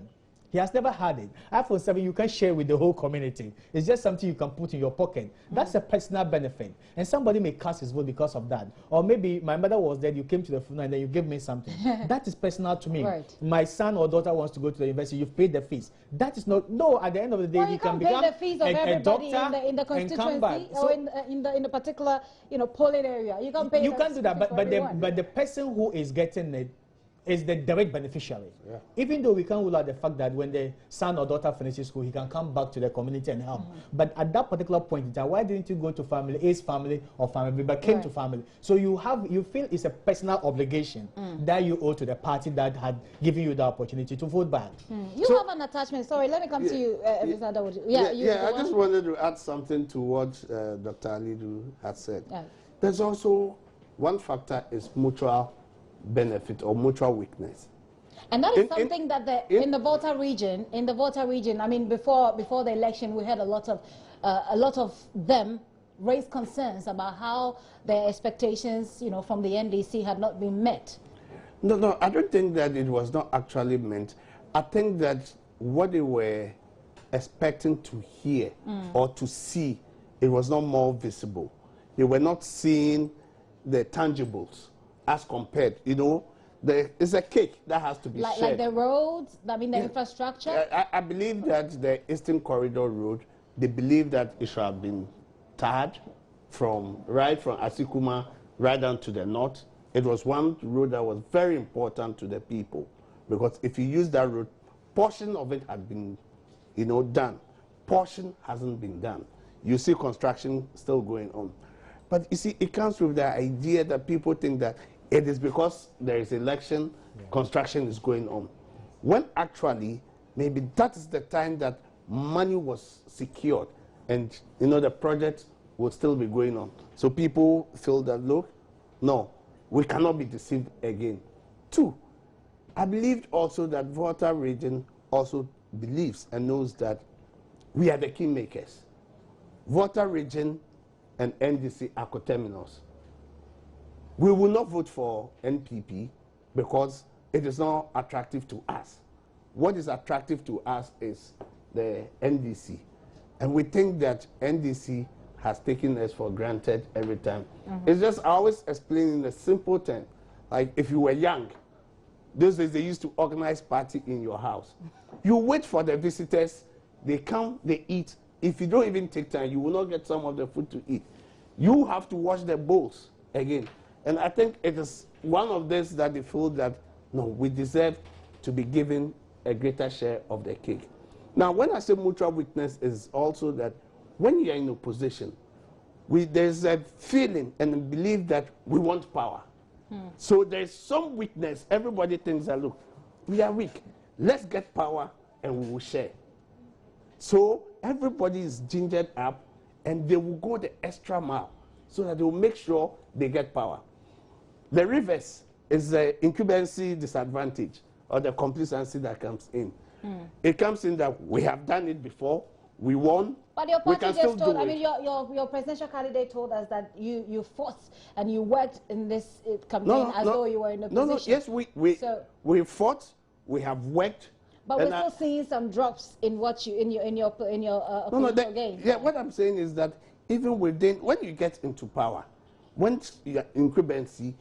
He has never had it. iPhone 7 you can share with the whole community. It's just something you can put in your pocket. That's a personal benefit. And somebody may cast his vote because of that. Or maybe my mother was dead, you came to the funeral and then you gave me something. That is personal to me. Right. My son or daughter wants to go to the university, you've paid the fees. That is not, no, at the end of the day, Well, you can pay become the fees of a doctor in the and come back. constituency or in the particular polling area. You can pay. You can't do that, but but the person who is getting it is the direct beneficiary. Yeah. Even though we can't rule out the fact that when the son or daughter finishes school, he can come back to the community and help. But at that particular point in time, why didn't you go to family, A's family or family, but came to family? So you feel it's a personal obligation that you owe to the party that had given you the opportunity to vote back. You have an attachment. Sorry, let me come to you, Mr. Dawood. I just wanted to add something to what Dr. Alidu had said. Yeah. There's also one factor is mutual benefit or mutual weakness, and that is something that in the Volta region, I mean, before the election, we had a lot of them raise concerns about how their expectations, from the NDC had not been met. No, I don't think that it was not actually meant. I think that what they were expecting to hear or to see, it was not more visible. They were not seeing the tangibles. As compared, it's a cake that has to be shared. Like the roads, the infrastructure? I believe that the Eastern Corridor Road, they believe that it should have been tarred right from Asikuma right down to the north. It was one road that was very important to the people, because if you use that road, portion of it had been, done. Portion hasn't been done. You see construction still going on. But you see, it comes with the idea that people think that it is because there is election, construction is going on. When actually, maybe that is the time that money was secured and, the project will still be going on. So people feel that, look, no, we cannot be deceived again. Two, I believed also that Volta region also believes and knows that we are the kingmakers. Volta region and NDC are coterminous. We will not vote for NPP because it is not attractive to us. What is attractive to us is the NDC. And we think that NDC has taken us for granted every time. It's just, I always explain in a simple term. Like if you were young, those days they used to organize party in your house. You wait for the visitors, they come, they eat. If you don't even take time, you will not get some of the food to eat. You have to wash the bowls again. And I think it is one of this that they feel that, no, we deserve to be given a greater share of the cake. Now, when I say mutual weakness, is also that when you are in opposition, there's a feeling and a belief that we want power. So there's some weakness. Everybody thinks that, look, we are weak. Let's get power and we will share. So everybody is gingered up and they will go the extra mile so that they will make sure they get power. The reverse is the incumbency disadvantage or the complacency that comes in. It comes in that we have done it before, we won. But your party just told, I mean, it. your presidential candidate told us that you fought and you worked in this campaign as though you were in opposition. No, yes, we fought, we have worked. But we're still seeing some drops in what you in your oppositional gain. Yeah, what I'm saying is that even within, when you get into power, when you are incumbency,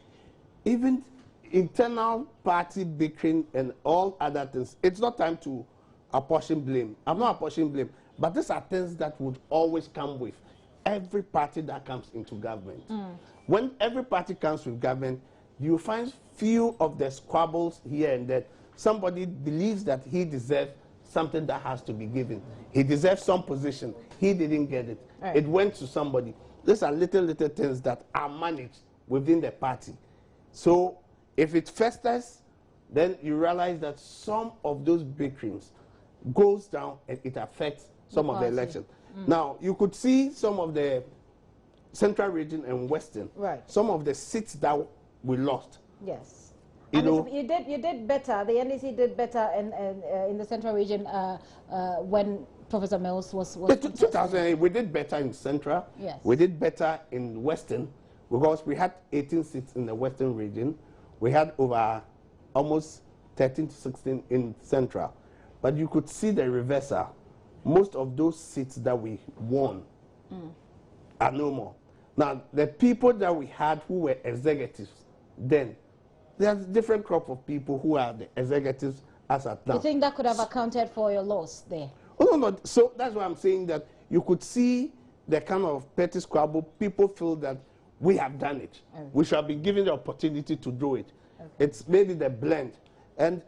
even internal party bickering and all other things, it's not time to apportion blame. I'm not apportioning blame, but these are things that would always come with every party that comes into government. When every party comes with government, you find few of the squabbles here and there. Somebody believes that he deserves something that has to be given. He deserves some position. He didn't get it. Right. It went to somebody. These are little things that are managed within the party. So if it festers, then you realize that some of those bickerings goes down and it affects some of the elections. Now, you could see some of the central region and western, some of the seats that we lost. Yes. You did better. The NDC did better in the central region when Professor Mills was 2008, we did better in central. Yes. We did better in western because we had 18 seats in the western region. We had over almost 13 to 16 in central. But you could see the reversal. Most of those seats that we won are no more. Now, the people that we had who were executives then, there's a different crop of people who are the executives as at now. You think that could have accounted for your loss there? Oh, no. So that's why I'm saying that you could see the kind of petty squabble. People feel that we have done it. Okay. We shall be given the opportunity to do it. Okay. It's maybe the blend. And,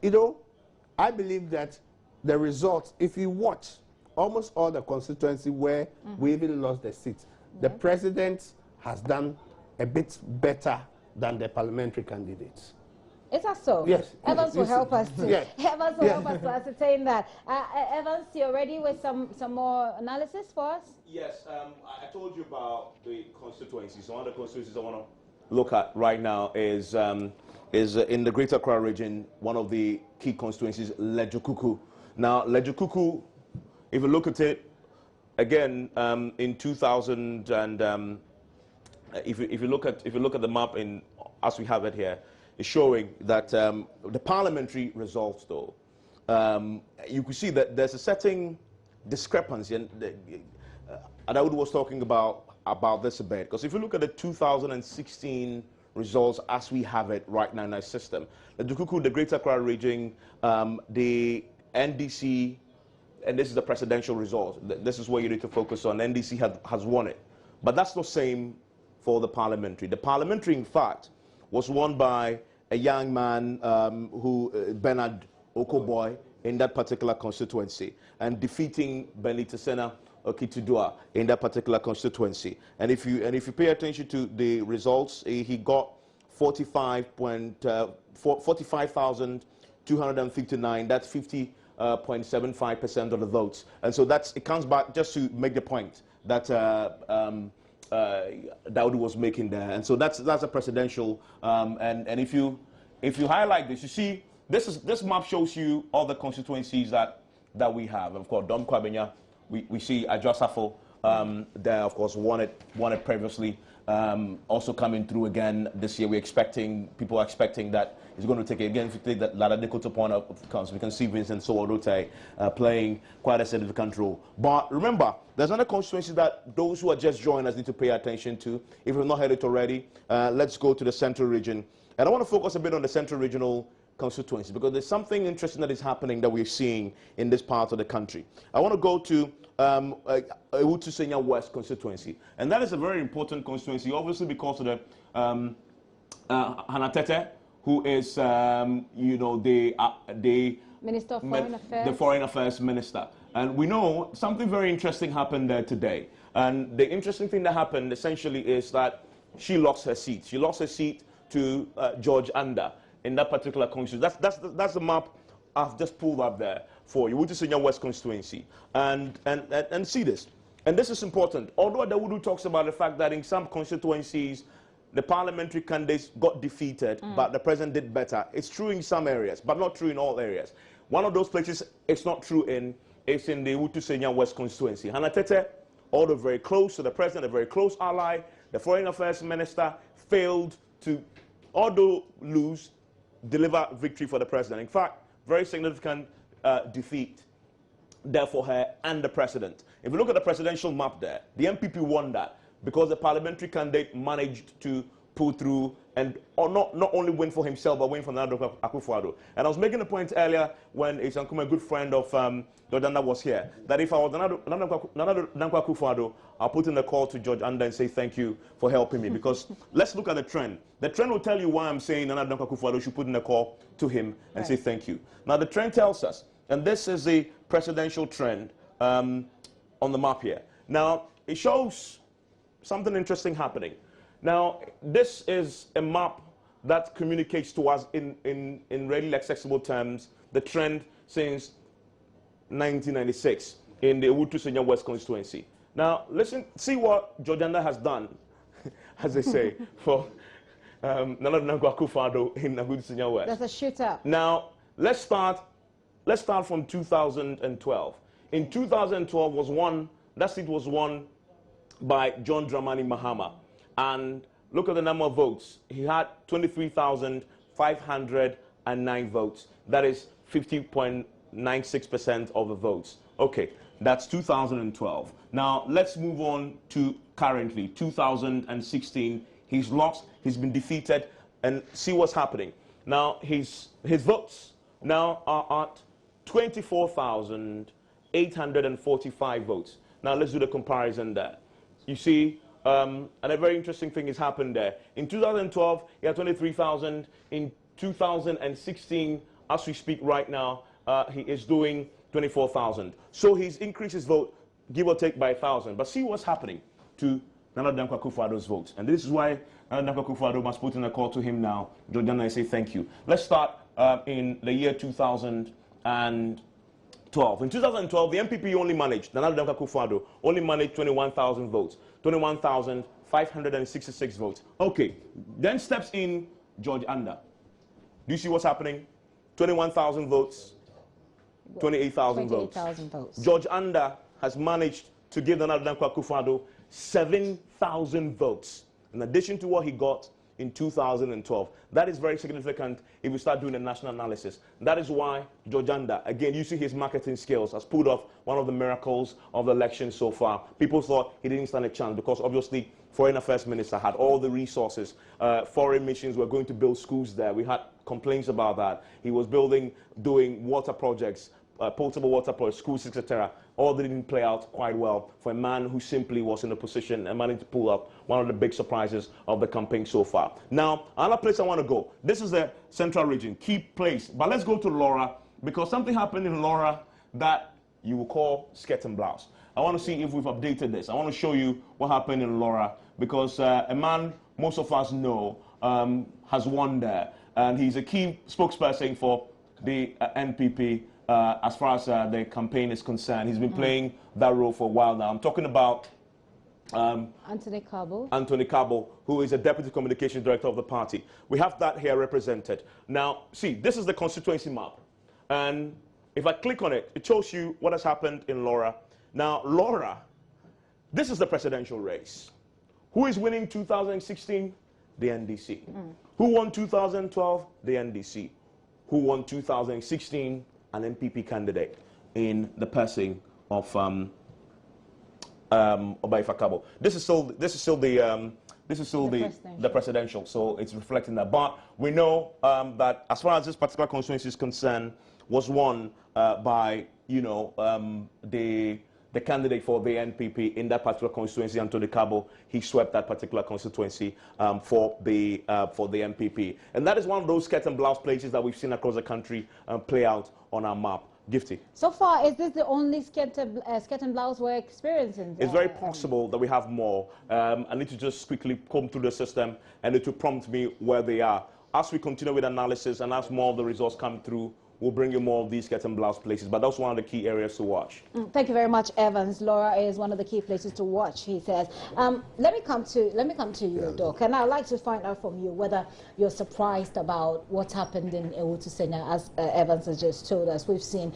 I believe that the results, if you watch almost all the constituency where we even lost the seats, the president has done a bit better than the parliamentary candidates. Is that so? Yes. Evans will help us to Evans will help us to ascertain that. Evans, you're ready with some more analysis for us? Yes. I told you about the constituencies. So one of the constituencies I want to look at right now is in the Greater Accra region. One of the key constituencies, Lejukuku. Now, Lejukuku, if you look at it again in 2000 and if you look at the map as we have it here, it's showing that the parliamentary results, though, you can see that there's a certain discrepancy, and Adaud was talking about this a bit, because if you look at the 2016 results as we have it right now in our system, the Dukuku, the Greater Accra region, the NDC, and this is the presidential results. This is where you need to focus on. NDC has won it, but that's the same for the parliamentary. The parliamentary, in fact, was won by a young man Bernard Okoboy in that particular constituency, and defeating Benitesena Okitudua in that particular constituency. And if you pay attention to the results, he got 45,259. That's 50.75% of the votes. And so it comes back just to make the point that Dawood was making there. And so that's a presidential. And if you highlight this, you see this map shows you all the constituencies that we have. Of course, Dom Kwabenya, we see Ajosafo, there, of course, won it previously. Also coming through again this year. People are expecting that he's going to take it again. If you take that Ladadeko to point of comes, we can see Vincent Sowodote playing quite a significant role. But remember, there's another constituency that those who are just joining us need to pay attention to. If you've not heard it already, let's go to the Central Region. And I want to focus a bit on the Central Regional constituency because there's something interesting that is happening that we're seeing in this part of the country. I want to go to Ewutu Senya West constituency, and that is a very important constituency, obviously because of the Hanatete, who is the Minister of Foreign Affairs. The Foreign Affairs Minister. And we know something very interesting happened there today. And the interesting thing that happened essentially is that she lost her seat. She lost her seat to George Anda in that particular constituency. That's the map I've just pulled up there for you, which is in your West constituency. And see this. And this is important. Although Adawudu talks about the fact that in some constituencies, the parliamentary candidates got defeated, but the president did better. It's true in some areas, but not true in all areas. One of those places it's not true in is in the Ewutu Senya West constituency. Hanatete, although very close to the president, a very close ally, the foreign affairs minister failed to, although lose, deliver victory for the president. In fact, very significant defeat there for her and the president. If you look at the presidential map there, the MPP won that because the parliamentary candidate managed to pull through and not only win for himself, but win for Nana Akufo-Addo. And I was making a point earlier when Isankuma, a good friend of George Anda, was here, that if I was Nana Akufo-Addo, I'll put in a call to George Anda and say thank you for helping me. Because let's look at the trend. The trend will tell you why I'm saying Nana Akufo-Addo should put in a call to him and say thank you. Now the trend tells us, and this is the presidential trend on the map here. Now it shows something interesting happening. Now, this is a map that communicates to us in readily accessible terms the trend since 1996 in the Ewutu Senya West constituency. Now, listen, see what George Anda has done, as they say, for Nana Akufo-Addo in Ewutu Senya West. That's a shooter. Now, let's start from 2012. In 2012 that seat was won by John Dramani Mahama. And look at the number of votes. He had 23,509 votes. That is 50.96% of the votes. Okay, that's 2012. Now, let's move on to currently, 2016. He's lost, he's been defeated, and see what's happening. Now, his votes now are at 24,845 votes. Now, let's do the comparison there. You see, and a very interesting thing has happened there. In 2012, he had 23,000. In 2016, as we speak right now, he is doing 24,000. So he's increased his vote, give or take, by 1,000. But see what's happening to Nana Dankwa Akufo-Addo's votes. And this is why Nana Dankwa Akufo-Addo must put in a call to him now, Jordana, and say thank you. Let's start in the year 2012. In 2012, the MPP only managed, Nana Dankwa Akufo-Addo only managed 21,000 votes. 21,566 votes. Okay, then steps in George Anda. Do you see what's happening? 21,000 votes, 28,000 votes. George Anda has managed to give Nana Dankwa Akufo-Addo 7,000 votes, in addition to what he got in 2012. That is very significant if we start doing a national analysis. That is why George Anda, again, you see his marketing skills, has pulled off one of the miracles of the election so far. People thought he didn't stand a chance because obviously Foreign Affairs Minister had all the resources. Foreign missions were going to build schools there. We had complaints about that. He was doing water projects, potable water projects, schools, etc. All didn't play out quite well for a man who simply was in a position and managed to pull up one of the big surprises of the campaign so far. Now, another place I want to go. This is the Central Region, key place. But let's go to Laura, because something happened in Laura that you will call skirt and blouse. I want to see if we've updated this. I want to show you what happened in Laura, because a man most of us know has won there. And he's a key spokesperson for the NPP. As far as the campaign is concerned. He's been playing that role for a while now. I'm talking about Anthony Cabo. Anthony Cabo, who is a Deputy Communications Director of the party. We have that here represented. Now, see, this is the constituency map. And if I click on it, it shows you what has happened in Laura. Now, Laura this is the presidential race. Who is winning 2016? The NDC. Who won 2012? The NDC. Who won 2016? An MPP candidate in the person of Obaifa Kabo. This is still the presidential, so it's reflecting that. But we know that as far as this particular constituency is concerned, was won by the candidate for the NPP in that particular constituency, Anthony Kabo. He swept that particular constituency for the NPP, and that is one of those skirt and blouse places that we've seen across the country play out on our map. Gifty. So far, is this the only skirt and blouse we're experiencing? It's very possible that we have more. I need to just quickly comb through the system, and it will prompt me where they are. As we continue with analysis and as more of the results come through, we'll bring you more of these skirt and blouse places. But that's one of the key areas to watch. Thank you very much, Evans. Laura is one of the key places to watch, he says. Let me come to you, Doc, and I'd like to find out from you whether you're surprised about what happened in Ewutu-Senya, as Evans has just told us. We've seen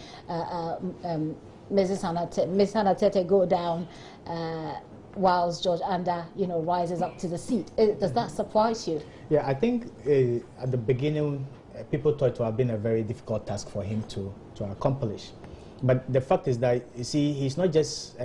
Ms. Hannah Tete go down whilst George Anda, rises up to the seat. Does that surprise you? Yeah, I think at the beginning, people thought it would have been a very difficult task for him to accomplish. But the fact is that, you see, he's not just,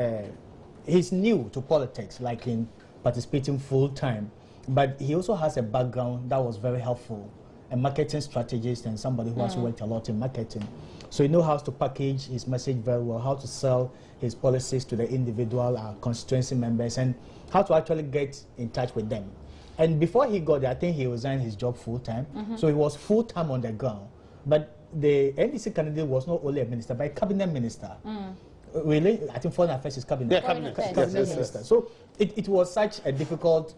he's new to politics, like in participating full time, but he also has a background that was very helpful, a marketing strategist and somebody who has worked a lot in marketing. So he knows how to package his message very well, how to sell his policies to the individual constituency members, and how to actually get in touch with them. And before he got there, I think he resigned his job full-time. So he was full-time on the ground. But the NDC candidate was not only a minister, but a cabinet minister. Really, I think Foreign Affairs is cabinet. Yeah, cabinet minister. So it was such a difficult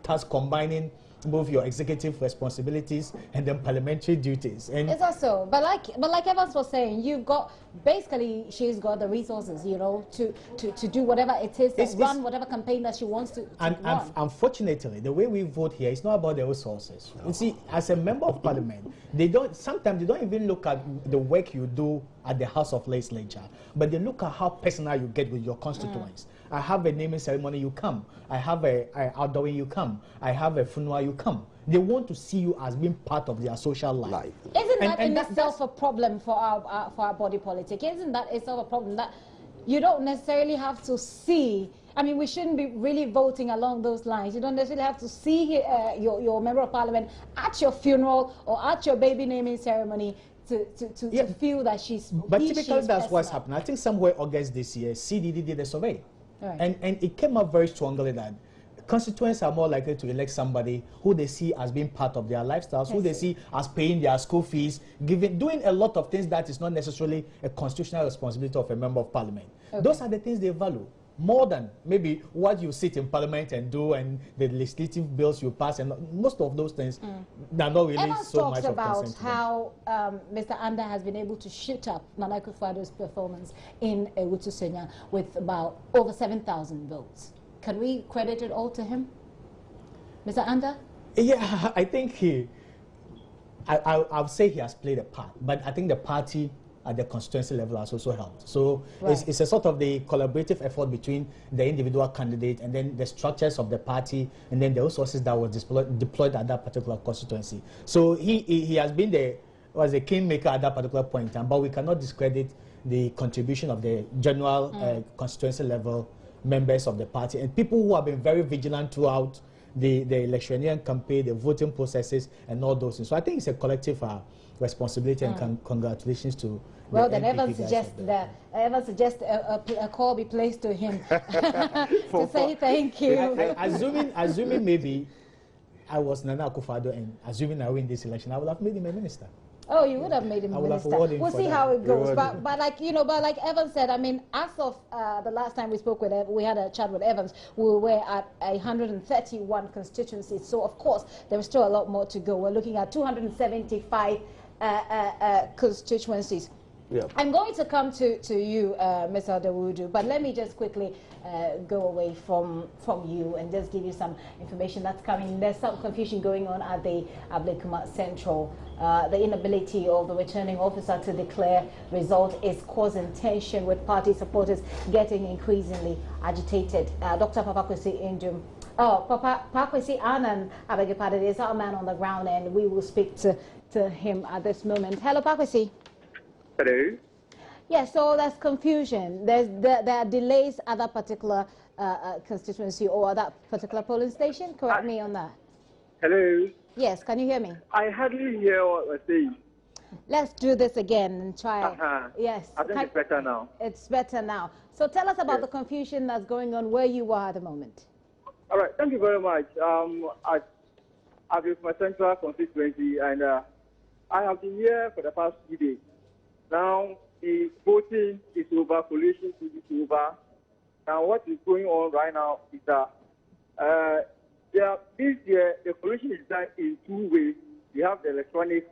task, combining both your executive responsibilities and then parliamentary duties. And it's also, but like Evans was saying, you've got, basically she's got the resources, to do whatever it is, to run whatever campaign that she wants to run. Unfortunately, the way we vote here, it's not about the resources. You see, as a member of parliament, sometimes they don't even look at the work you do at the House of Legislature, but they look at how personal you get with your constituents. I have a naming ceremony, you come. I have a outdooring, you come. I have a funeral, you come. They want to see you as being part of their social life. Isn't that in itself a problem for our body politic? Isn't that itself a problem that you don't necessarily have to see? I mean, we shouldn't be really voting along those lines. You don't necessarily have to see your member of parliament at your funeral or at your baby naming ceremony to feel that she's. But typically, that's what's happening. I think somewhere August this year, CDD did a survey. Right. And it came up very strongly that constituents are more likely to elect somebody who they see as being part of their lifestyles, who they see as paying their school fees, doing a lot of things that is not necessarily a constitutional responsibility of a member of parliament. Those are the things they value more than maybe what you sit in parliament and do and the legislative bills you pass, and most of those things they're not really Evans so much of talks about how Mr. Anda has been able to shoot up Nana Akufo-Addo's performance in Ewutu-Senya with about over 7,000 votes. Can we credit it all to him, Mr. Anda? Yeah, I think I'll say he has played a part, but I think the party at the constituency level has also helped. So it's a sort of the collaborative effort between the individual candidate and then the structures of the party and then the resources that were deployed at that particular constituency. So he has been was a kingmaker at that particular point in time, but we cannot discredit the contribution of the general constituency level members of the party and people who have been very vigilant throughout the electioneering campaign, the voting processes, and all those things. So I think it's a collective responsibility, and congratulations to. Well, then Evans suggests a call be placed to him to say thank you. Assuming maybe I was Nana Akufo-Addo and assuming I win this election, I would have made him a minister. Oh, you would have made him a minister. We'll see how it goes. But like Evans said, I mean, as of the last time we spoke with Evans, we had a chat with Evans, we were at 131 constituencies. So of course there is still a lot more to go. We're looking at 275 constituencies. Yeah. I'm going to come to you, Mr. Dawudu, but let me just quickly go away from you and just give you some information that's coming. There's some confusion going on at the Ablekuma Central. The inability of the returning officer to declare result is causing tension, with party supporters getting increasingly agitated. Dr. Papakwesi Indum. Oh, Papakwesi Anand, I beg your pardon, is our man on the ground, and we will speak to him at this moment. Hello, Papakwesi. Hello. Yes, so there's confusion. There are delays at that particular constituency or that particular polling station. Correct me on that. Hello. Yes, can you hear me? I hardly hear what you're saying. Let's do this again and try. Yes. I think it's better now. It's better now. So tell us about Yes. the confusion that's going on where you are at the moment. All right. Thank you very much. I've been my central constituency, and I have been here for the past 2 days. Now the voting is over, collation is over. Now what is going on right now is that this year the collation is done in 2 ways. We have the electronic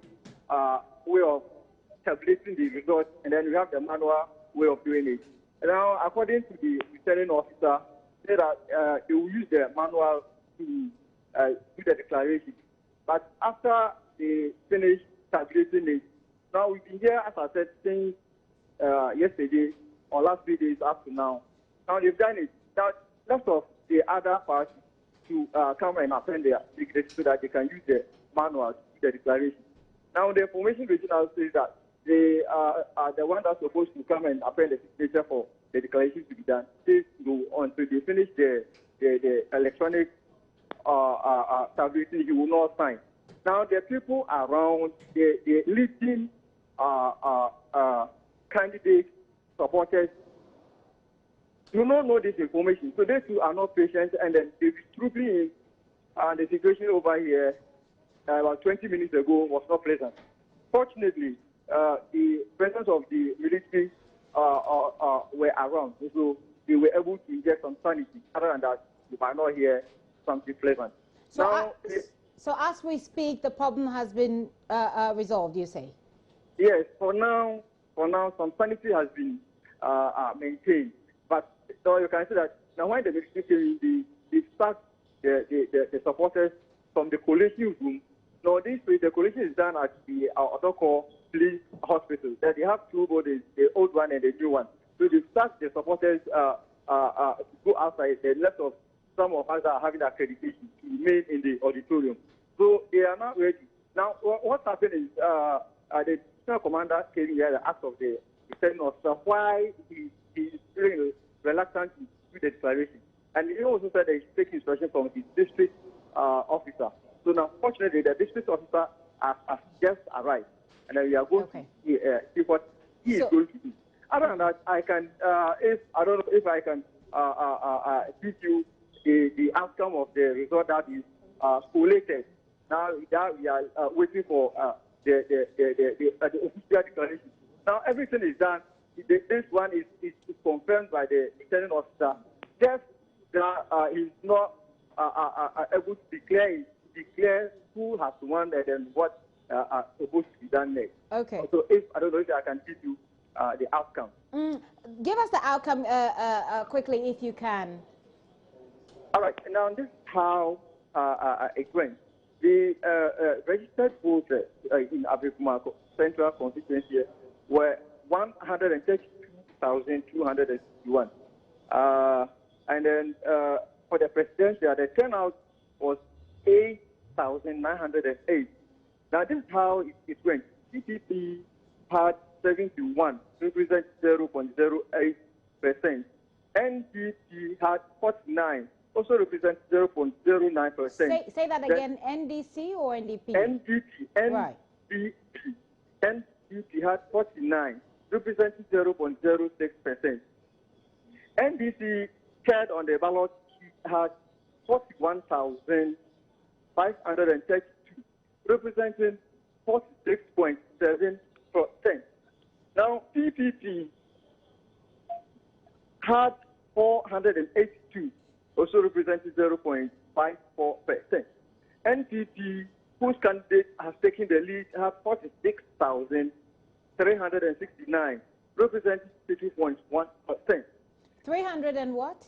way of tabulating the results, and then we have the manual way of doing it. Now, according to the returning officer, said that they will use the manual to do the declaration. But after they finish tabulating it, now we've been here, as I said, since yesterday or last 3 days up to now. Now they've done it. Now, lots of the other parties to come and append their signature so that they can use the manual to do the declaration. Now, the information regional says that they are the one that's supposed to come and append the signature for the declaration to be done. They go on until they finish the electronic tabulation, you will not sign. Now, the people around, the leading candidate supporters do not know this information. So they too are not patient, and then they trooping in. And the situation over here about 20 minutes ago was not pleasant. Fortunately, the presence of the military were around, so they were able to inject some sanity. Other than that, you might not hear something pleasant. So, now, so as we speak, the problem has been resolved, you say? Yes, for now, some sanity has been maintained. But so you can see that now when the military came in, they sacked the supporters from the collation room. Now this way, the collation is done at the Odoko Police Hospital. That they have 2 bodies, the old one and the new one. So they sacked the supporters to go outside. The left of some of us are having accreditation to remain in the auditorium. So they are not ready. Now what happened is the National Commander came here and asked of the returning officer why he is feeling reluctant to do the declaration. And he also said that he's taking instruction from his district officer. So now, fortunately, the district officer has just arrived, and we are going to see what he is going to do. Other than that, I can, I don't know if I can give you the outcome of the result that is collated. Now that we are waiting for the official declaration. Now everything is done. This one is confirmed by the returning officer. Just that he's not able to declare who has won and then what are supposed to be done next. Okay. So I don't know if I can give you the outcome. Give us the outcome quickly if you can. All right. Now this is how it went. The registered voters in Ablekuma Central Constituency were 132,261. And then for the presidential, the turnout was 8,908. Now this is how it went. CPP had 71, represent 0.08%. NDP had 49, also represent 0.09%. Say that again, NDC or NDP? NDP, Right. NDP had 49, representing 0.06%. NDC third on the ballot had 41,532, representing 46.7%. Now, PPP had 482, also representing 0.54%. NPP, whose candidate has taken the lead, had 46,000 369, representing 62.1%. 300 and what?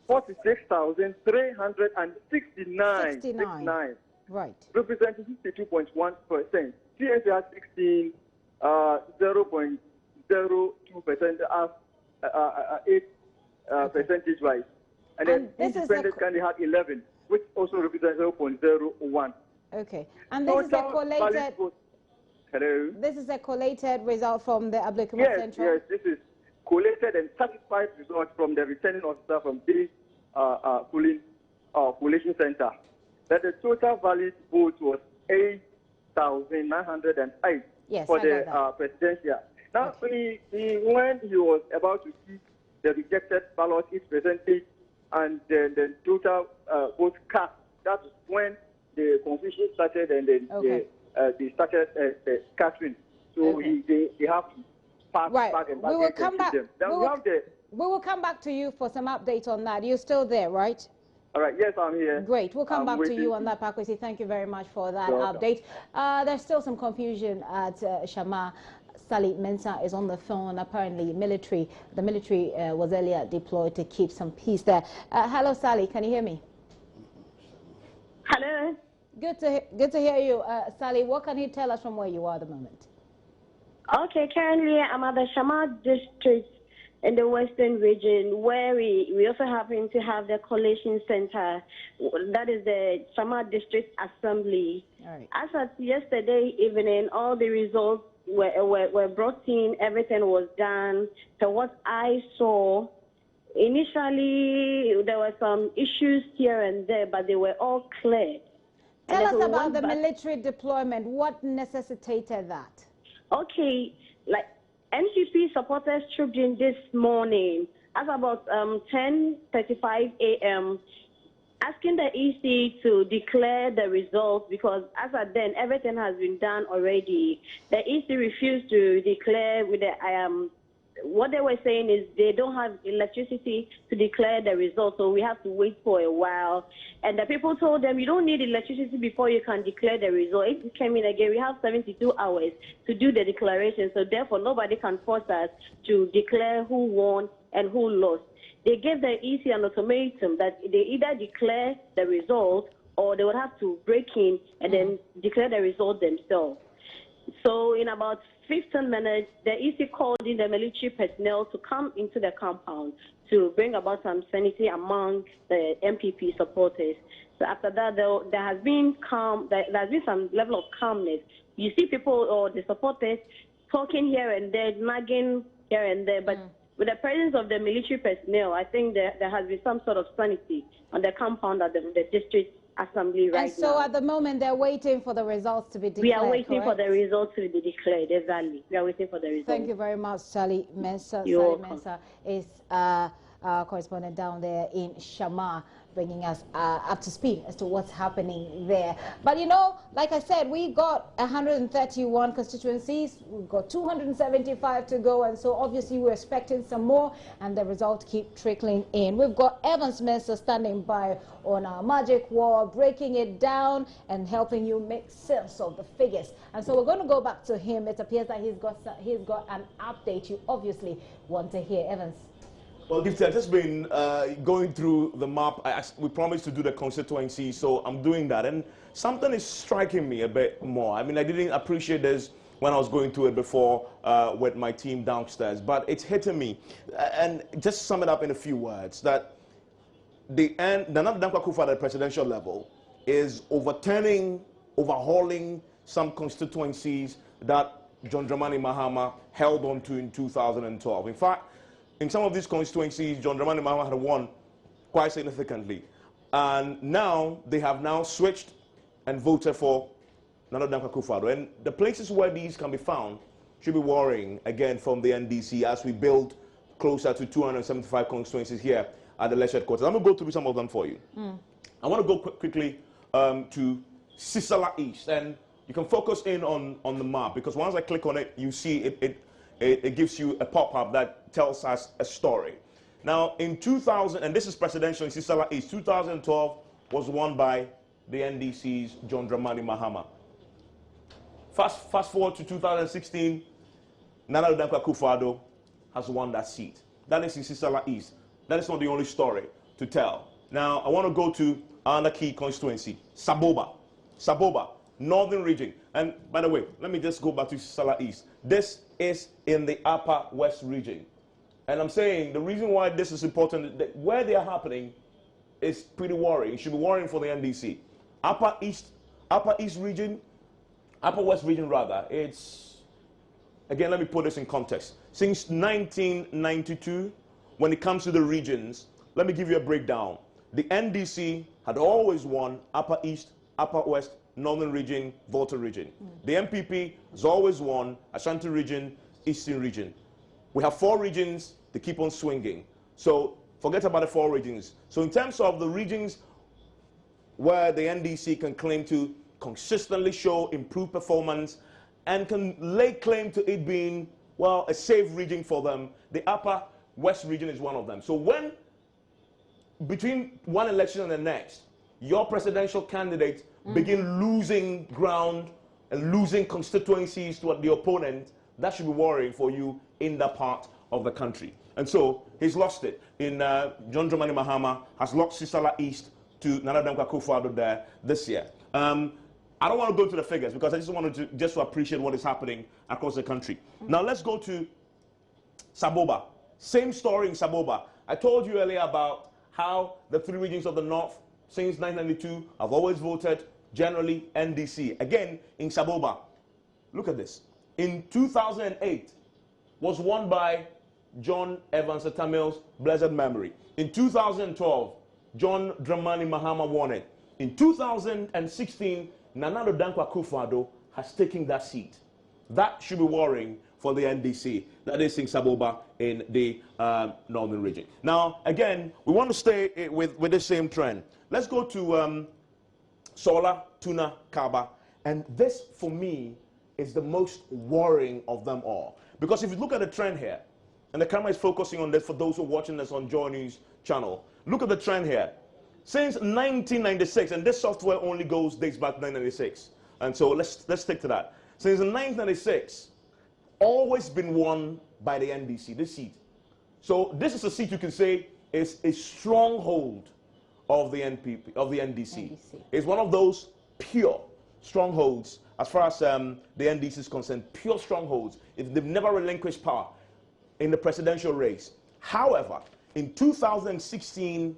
46,369. 69. Right. Representing 62.1%. CSR 16, 0.02% as 8 percentage-wise. And then independent candidate had 11, which also represents 0.01. Okay. And this is a collated. Hello. This is a collated result from the applicable central. Yes, this is collated and certified results from the returning officer from this collation center. That the total valid vote was 8,908 for the presidential. Now, when he was about to see the rejected ballot, its percentage, and the total vote cast, that's when the confusion started, and then they started casting. So they have to pass back and back. We will come back. We will come back to you for some update on that. You're still there, right? All right. Yes, I'm here. Great. We'll come back to you on that, Pakwesi. Thank you very much for that update. There's still some confusion at Shama. Sally Mensah is on the phone. Apparently, the military was earlier deployed to keep some peace there. Hello, Sally. Can you hear me? Hello. Good to hear you, Sally. What can you tell us from where you are at the moment? Okay, currently I'm at the Shama district in the western region, where we also happen to have the collation center. That is the Shama district assembly. All right. As of yesterday evening, all the results were brought in. Everything was done. So what I saw, initially there were some issues here and there, but they were all cleared. Tell us about the military deployment. What necessitated that? Okay, like NCP supporters trooped in this morning at about 10:35 a.m. asking the EC to declare the results, because as of then everything has been done already. The EC refused to declare with the what they were saying is they don't have electricity to declare the results, so we have to wait for a while. And the people told them, you don't need electricity before you can declare the result. It came in again, we have 72 hours to do the declaration, so therefore nobody can force us to declare who won and who lost. They gave the EC an ultimatum that they either declare the result or they would have to break in and then declare the result themselves. So in about 15 minutes, the EC called in the military personnel to come into the compound to bring about some sanity among the MPP supporters. So after that, there has been some level of calmness. You see people or the supporters talking here and there, nagging here and there, but with the presence of the military personnel, I think there has been some sort of sanity on the compound at the district assembly right now. And so at the moment, they're waiting for the results to be declared. We are waiting correct? for the results to be declared, exactly. We are waiting for the results. Thank you very much, Sally Mensah. You're Sally welcome. Mensah is our correspondent down there in Shama, bringing us up to speed as to what's happening there. But you know, like I said, we got 131 constituencies, we've got 275 to go, and so obviously we're expecting some more, and the results keep trickling in. We've got Evans Mensah standing by on our magic wall, breaking it down and helping you make sense of the figures. And so we're going to go back to him. It appears that he's got an update you obviously want to hear. Evans. Well, Gifty, I've just been going through the map. We promised to do the constituency, so I'm doing that. And something is striking me a bit more. I mean, I didn't appreciate this when I was going through it before with my team downstairs, but it's hitting me. And just to sum it up in a few words, that the Nana Dankwa Akufo at the presidential level is overhauling some constituencies that John Dramani Mahama held on to in 2012. In fact, in some of these constituencies, John Dramani Mahama had won quite significantly. And now, they have now switched and voted for Nana Dankwa Akufo. And the places where these can be found should be worrying, again, from the NDC as we build closer to 275 constituencies here at the Leisure Headquarters. I'm going to go through some of them for you. I want to go quickly to Sisala East. And you can focus in on the map, because once I click on it, you see it gives you a pop-up that tells us a story. Now, in 2000, and this is presidential in Sisala East, 2012 was won by the NDC's John Dramani Mahama. Fast forward to 2016, Nana Dankwa Akufo-Addo has won that seat. That is in Sisala East. That is not the only story to tell. Now, I want to go to another key constituency, Saboba. Saboba, Northern Region. And by the way, let me just go back to Sisala East. This is in the Upper West Region. And I'm saying the reason why this is important, that where they are happening is pretty worrying. It should be worrying for the NDC. Upper East Region, Upper West Region rather, it's, again, let me put this in context. Since 1992, when it comes to the regions, let me give you a breakdown. The NDC had always won Upper East, Upper West, Northern Region, Volta Region. The MPP has always won Ashanti Region, Eastern Region. We have 4 regions, they keep on swinging. So forget about the 4 regions. So in terms of the regions where the NDC can claim to consistently show improved performance and can lay claim to it being, well, a safe region for them, the Upper West Region is one of them. So when, between one election and the next, your presidential candidate begin losing ground and losing constituencies to the opponent, that should be worrying for you in that part of the country. And so he's lost it. John Dramani Mahama has lost Sisala East to Nana Dankwa Akufo-Addo there this year. I don't want to go into the figures because I just wanted to appreciate what is happening across the country. Now let's go to Saboba. Same story in Saboba. I told you earlier about how the 3 regions of the North since 1992 have always voted generally NDC. Again, in Saboba, look at this. In 2008, was won by John Evans Tamil's blessed memory. In 2012, John Dramani Mahama won it. In 2016, Nana Dankwa Akufo-Addo has taken that seat. That should be worrying for the NDC. That is in Saboba in the Northern Region. Now, again, we want to stay with the same trend. Let's go to Sola, Tuna, Kaba. And this, for me, is the most worrying of them all. Because if you look at the trend here, and the camera is focusing on this for those who are watching this on Joy News channel, look at the trend here. Since 1996, and this software only dates back to 1996, and so let's stick to that. Since 1996, always been won by the NDC, this seat. So this is a seat you can say is a stronghold of the NDC. It's one of those pure strongholds as far as the NDC is concerned, pure strongholds. They've never relinquished power in the presidential race. However, in 2016,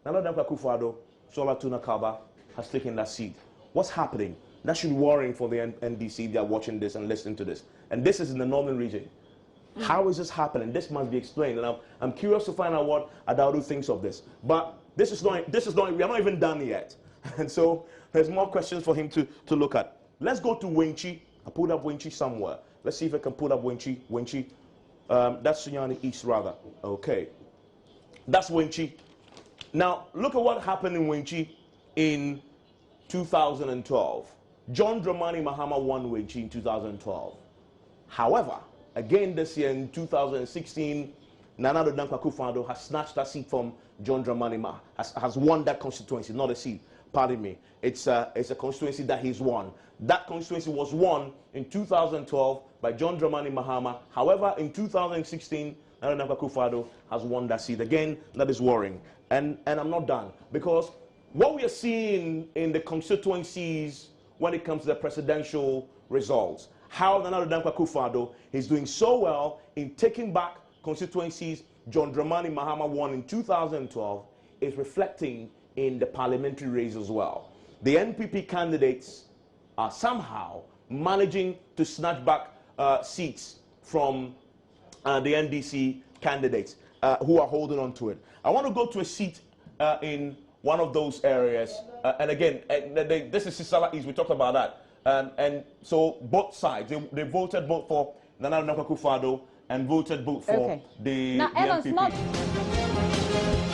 Nana Dankwa Akufo-Addo, Sola Tuna Kaba has taken that seat. What's happening? That should be worrying for the NDC. They are watching this and listening to this. And this is in the Northern Region. How is this happening? This must be explained. And I'm curious to find out what Adaudu thinks of this. But we are not even done yet. And so there's more questions for him to look at. Let's go to Wenchi. I put up Wenchi somewhere. Let's see if I can put up Wenchi. Wenchi. That's Sunyani East, rather. Okay. That's Wenchi. Now, look at what happened in Wenchi in 2012. John Dramani Mahama won Wenchi in 2012. However, again this year in 2016, Nana Dankwa Akufo-Addo has snatched that seat from John Dramani Mahama, has won that constituency, not a seat, pardon me. It's a constituency that he's won. That constituency was won in 2012 by John Dramani Mahama. However, in 2016, Nana Dankwa Akufo-Addo has won that seat. Again, that is worrying. And I'm not done, because what we are seeing in the constituencies when it comes to the presidential results, how Nana Dankwa Akufo-Addo is doing so well in taking back constituencies John Dramani Mahama won in 2012 is reflecting in the parliamentary race as well. The NPP candidates are somehow managing to snatch back seats from the NDC candidates who are holding on to it. I want to go to a seat in one of those areas. And again, this is Sisala East. We talked about that. And so both sides, they voted both for Nana Dankwa Akufo-Addo and voted both for the now, Evans, NPP.